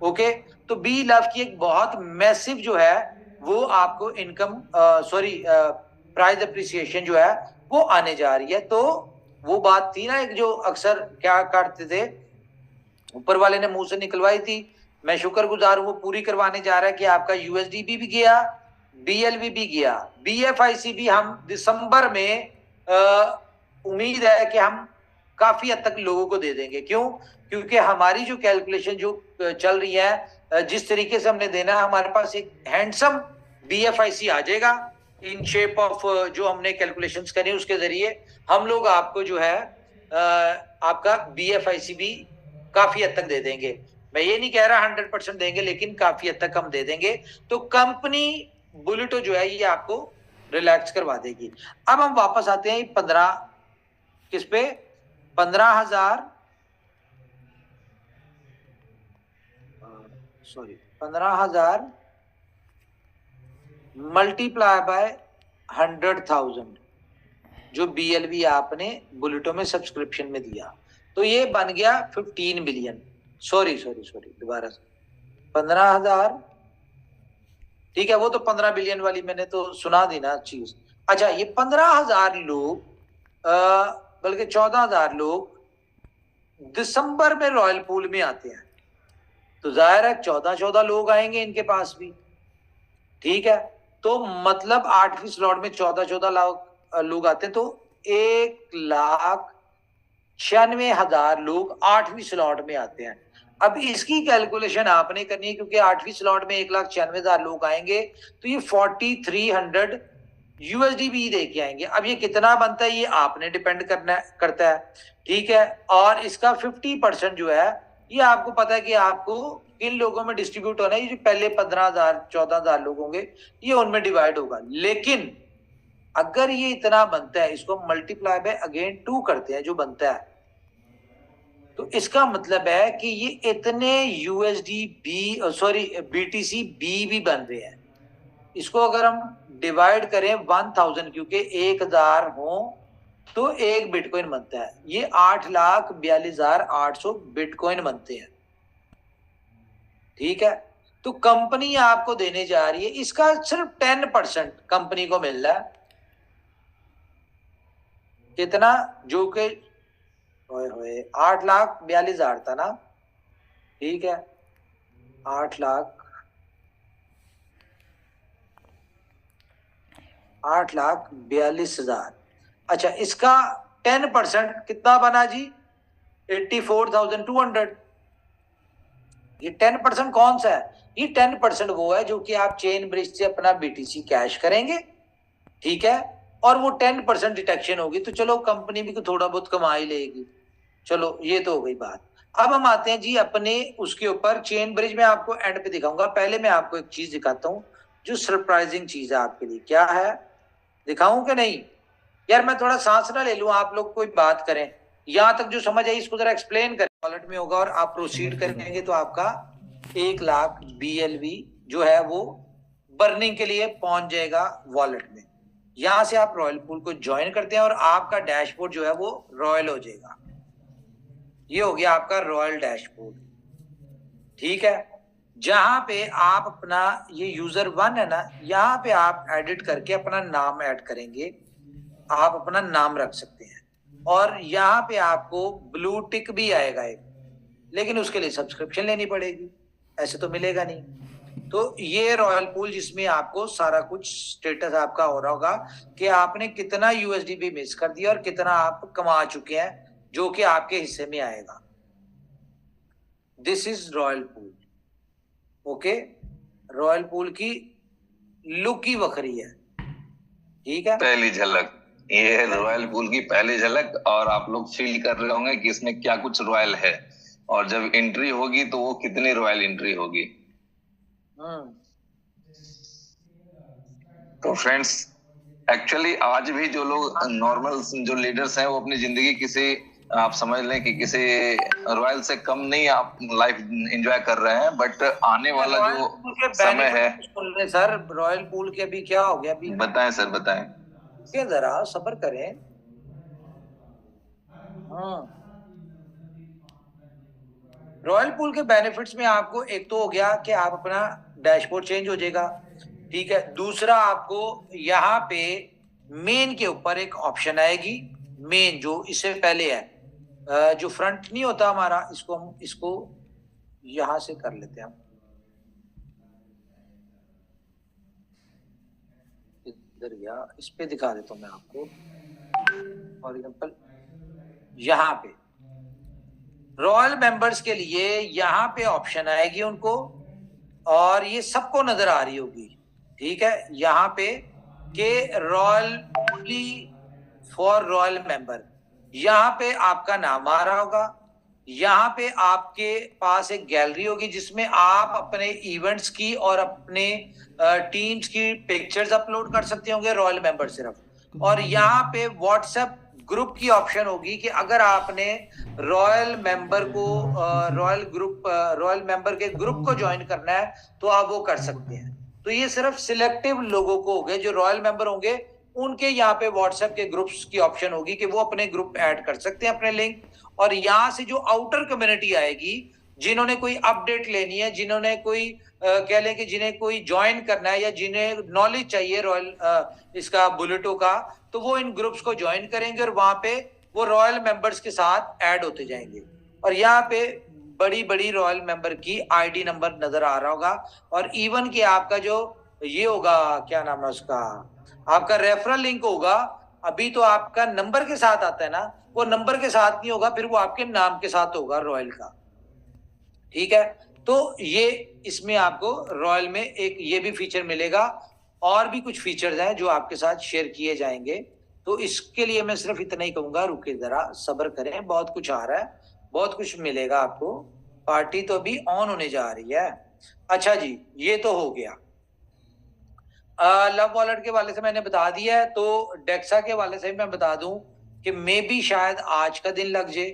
Okay, तो BLV की एक बहुत मैसिव जो है वो आपको इनकम सॉरी प्राइस अप्रिसिएशन जो है वो आने जा रही है। तो वो बात थी ना, एक जो अक्सर क्या करते थे, ऊपर वाले ने मुंह से निकलवाई थी, मैं शुक्रगुजार हूं वो पूरी करवाने जा रहा है कि आपका USDB भी गया, BLV भी गया, BFIC भी हम दिसंबर में उम्मीद है कि हम काफी हद तक लोगों को दे देंगे। क्यों? क्योंकि हमारी जो कैलकुलेशन जो चल रही है, जिस तरीके से हमने देना है, हमारे पास एक हैंडसम BFIC आ जाएगा इन शेप ऑफ जो हमने कैलकुलेशंस करी उसके जरिए हम लोग आपको जो है आपका BFIC भी काफी हद तक दे देंगे। मैं ये नहीं कह रहा 100% देंगे, लेकिन काफी हद तक हम दे देंगे। तो कंपनी बुलेटो जो है ये आपको रिलैक्स करवा देगी। अब हम वापस आते हैं 15 किस पे, 15,000 सॉरी 15,000 मल्टीप्लाई बाय 100,000 जो BLV आपने बुलेटो में सब्सक्रिप्शन में दिया, तो ये बन गया 15 मिलियन, सॉरी दोबारा से 15,000, ठीक है, वो तो 15 बिलियन वाली मैंने तो सुना दी ना चीज। अच्छा, ये 15,000 लोग बल्कि 14,000 लोग दिसंबर में रॉयल पूल में आते हैं, तो जाहिर है 14 लोग आएंगे इनके पास भी, ठीक है। तो मतलब 8वीं स्लॉट में 14 लोग आते हैं, तो 1,96,000 लोग 8वीं स्लॉट में आते हैं। अब इसकी कैलकुलेशन आपने करनी है, क्योंकि 8वीं स्लॉट में 1,96,000 लोग आएंगे, तो ये 4,300 USD भी दे के आएंगे। अब ये कितना बनता है ये आपने डिपेंड करता है, ठीक है। और इसका 50% जो है ये आपको पता है कि आपको किन लोगों में डिस्ट्रीब्यूट होना है। ये जो पहले 15,000 14,000 लोग होंगे ये उनमें डिवाइड होगा, लेकिन अगर ये इतना बनता है, इसको मल्टीप्लाई बाय अगेन 2 करते हैं जो बनता है, तो इसका मतलब है कि ये इतने BTC भी बन रहे हैं। इसको अगर हम डिवाइड करें 1000, क्योंकि 1000 हो तो 1 बिटकॉइन बनता है, ये 8,42,800 बिटकॉइन बनते हैं, ठीक है। तो कंपनी आपको देने जा रही है, इसका सिर्फ 10% कंपनी को मिल रहा है, कितना, जो कि 8,42,000 था ना, ठीक है, 8,42,000। अच्छा, इसका 10% कितना बना जी, 84,200। ये 10% कौन सा है, ये 10% वो है जो कि आप चेन ब्रिज से अपना BTC कैश करेंगे, ठीक है, और वो 10% डिटेक्शन होगी, तो चलो कंपनी भी थोड़ा बहुत कमा ही लेगी। चलो ये तो हो गई बात। अब हम आते हैं जी अपने उसके ऊपर, चेन ब्रिज में आपको एंड पे दिखाऊंगा। पहले मैं आपको एक चीज दिखाता हूँ जो सरप्राइजिंग चीज है आपके लिए। क्या है, दिखाऊं कि नहीं यार, मैं थोड़ा सांस ना ले लूं, आप लोग कोई बात करें, यहां तक जो समझ आई इसको जरा एक्सप्लेन करें। वॉलेट में होगा और आप प्रोसीड करेंगे तो आपका 1,00,000 BLV जो है वो बर्निंग के लिए पहुंच जाएगा वॉलेट में। यहां से आप रॉयल पूल को ज्वाइन करते हैं और आपका डैशबोर्ड जो है वो रॉयल हो जाएगा। ये हो गया आपका रॉयल डैशबोर्ड, ठीक है। जहां पे आप अपना ये यूजर 1 है ना, यहाँ पे आप एडिट करके अपना नाम ऐड करेंगे, आप अपना नाम रख सकते हैं, और यहाँ पे आपको ब्लू टिक भी आएगा एक, लेकिन उसके लिए सब्सक्रिप्शन लेनी पड़ेगी, ऐसे तो मिलेगा नहीं। तो ये रॉयल पूल जिसमें आपको सारा कुछ स्टेटस आपका हो रहा होगा कि आपने कितना USD भी मिस कर दिया और कितना आप कमा चुके हैं, जो कि आपके हिस्से में आएगा। This is royal pool, okay. Royal pool की लुक ही वखरी है, ठीक है। पहली झलक, ये है रॉयल पूल की पहली झलक, और आप लोग फील कर रहे होंगे कि इसमें क्या कुछ रॉयल है, और जब एंट्री होगी तो वो कितनी रॉयल एंट्री होगी। तो फ्रेंड्स, एक्चुअली आज भी जो लोग नॉर्मल जो लीडर्स हैं वो अपनी जिंदगी किसी, आप समझ लें कि किसी रॉयल से कम नहीं आप लाइफ एंजॉय कर रहे हैं, बट आने वाला जो समय है। सर रॉयल पूल के अभी क्या हो गया, अभी बताएं सर, बताएं, क्या जरा सब्र करें। रॉयल पूल के बेनिफिट्स में आपको एक तो हो गया कि आप अपना डैशबोर्ड चेंज हो जाएगा, ठीक है। दूसरा, आपको यहाँ पे मेन के ऊपर एक ऑप्शन आएगी, मेन जो इससे पहले है, जो फ्रंट नहीं होता हमारा, इसको यहां से कर लेते हैं हम, इधर गया, इस पे दिखा देता हूं मैं आपको। फॉर एग्जांपल यहाँ पे रॉयल मेंबर्स के लिए यहाँ पे ऑप्शन आएगी उनको, और ये सबको नजर आ रही होगी, ठीक है, यहाँ पे के रॉयल फॉर रॉयल मेंबर, यहाँ पे आपका नाम आ रहा होगा। यहाँ पे आपके पास एक गैलरी होगी जिसमें आप अपने इवेंट्स की और अपने टीम्स की पिक्चर्स अपलोड कर सकते होंगे, रॉयल मेंबर सिर्फ। और यहाँ पे व्हाट्सएप ग्रुप की ऑप्शन होगी कि अगर आपने रॉयल मेंबर को रॉयल मेंबर के ग्रुप को ज्वाइन करना है तो आप वो कर सकते हैं। तो ये सिर्फ सिलेक्टिव लोगों को हो गए, जो रॉयल मेंबर होंगे उनके यहाँ पे व्हाट्सएप के ग्रुप्स की ऑप्शन होगी कि वो अपने ग्रुप ऐड कर सकते हैं अपने लिंक। और यहाँ से जो आउटर कम्युनिटी आएगी, जिन्होंने कोई अपडेट लेनी है, जिन्होंने कोई कह लें कि जिन्हें कोई ज्वाइन करना है या जिन्हें नॉलेज चाहिए रॉयल इसका बुलेटो का, तो वो इन ग्रुप्स को ज्वाइन करेंगे और वहां पे वो रॉयल मेंबर्स के साथ ऐड होते जाएंगे। और यहाँ पे बड़ी बड़ी रॉयल मेंबर की आईडी नंबर नजर आ रहा होगा, और इवन कि आपका जो ये होगा, क्या नाम है उसका, आपका रेफरल लिंक होगा, अभी तो आपका नंबर के साथ आता है ना, वो नंबर के साथ नहीं होगा, फिर वो आपके नाम के साथ होगा रॉयल का। ठीक है, तो ये इसमें आपको रॉयल में एक ये भी फीचर मिलेगा, और भी कुछ फीचर्स हैं जो आपके साथ शेयर किए जाएंगे। तो इसके लिए मैं सिर्फ इतना ही कहूंगा, रुके जरा सब्र करें, बहुत कुछ आ रहा है, बहुत कुछ मिलेगा आपको। पार्टी तो अभी ऑन होने जा रही है। अच्छा जी, ये तो हो गया। लव वॉलेट के वाले से मैंने बता दिया है, तो डेक्सा के वाले से मैं बता दूं कि मे बी शायद आज का दिन लग जाए,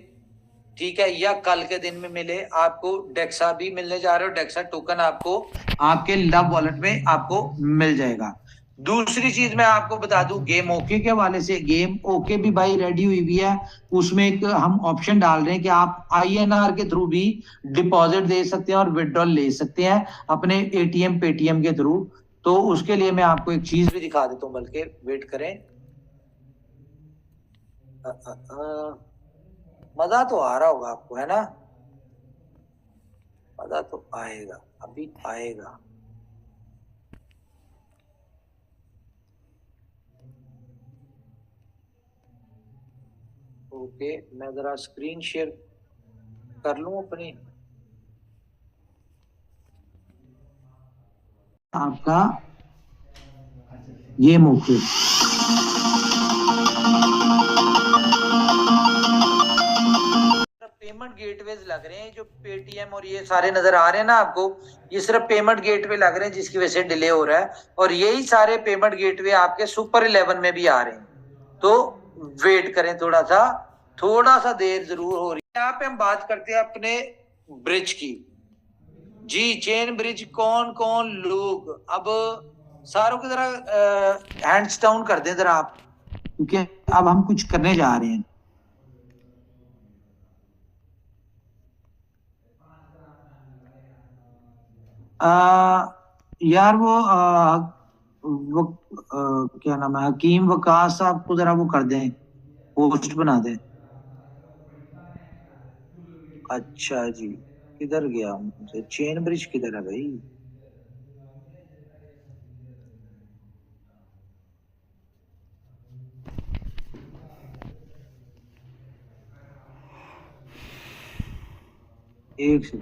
ठीक है, या कल के दिन में मिले आपको। डेक्सा भी मिलने जा रहे हो, डेक्सा टोकन आपको आपके लव वॉलेट में आपको मिल जाएगा। दूसरी चीज मैं आपको बता दूं, गेम ओके के वाले से, गेम ओके भी भाई रेडी हुई भी है। उसमें एक हम ऑप्शन डाल रहे हैं कि आप INR के थ्रू भी डिपॉजिट दे सकते हैं और विड्रॉल ले सकते हैं अपने ATM पेटीएम के थ्रू। तो उसके लिए मैं आपको एक चीज भी दिखा देता हूं, बल्कि वेट करें। मजा तो आ रहा होगा आपको, है ना? मजा तो आएगा, अभी आएगा। ओके, मैं जरा स्क्रीन शेयर कर लूं अपनी। आपका ये मौके पेमेंट गेटवेज लग रहे हैं, जो पेटीएम और ये सारे नजर आ रहे हैं ना आपको, ये सिर्फ पेमेंट गेटवे लग रहे हैं, जिसकी वजह से डिले हो रहा है। और यही सारे पेमेंट गेटवे आपके सुपर 11 में भी आ रहे हैं, तो वेट करें थोड़ा सा देर जरूर हो रही है। यहाँ पे हम बात करते हैं अपने ब्रिज की जी, चेन ब्रिज। कौन कौन लोग अब सारों की जरा हैंड्स डाउन कर दें जरा आप, क्योंकि अब हम कुछ करने जा रहे हैं। यार वो क्या नाम है, हकीम वकास साहब को जरा वो कर दें, पोस्ट बना दें। अच्छा जी, किधर गया मुझे, चेन ब्रिज किधर है भाई? एक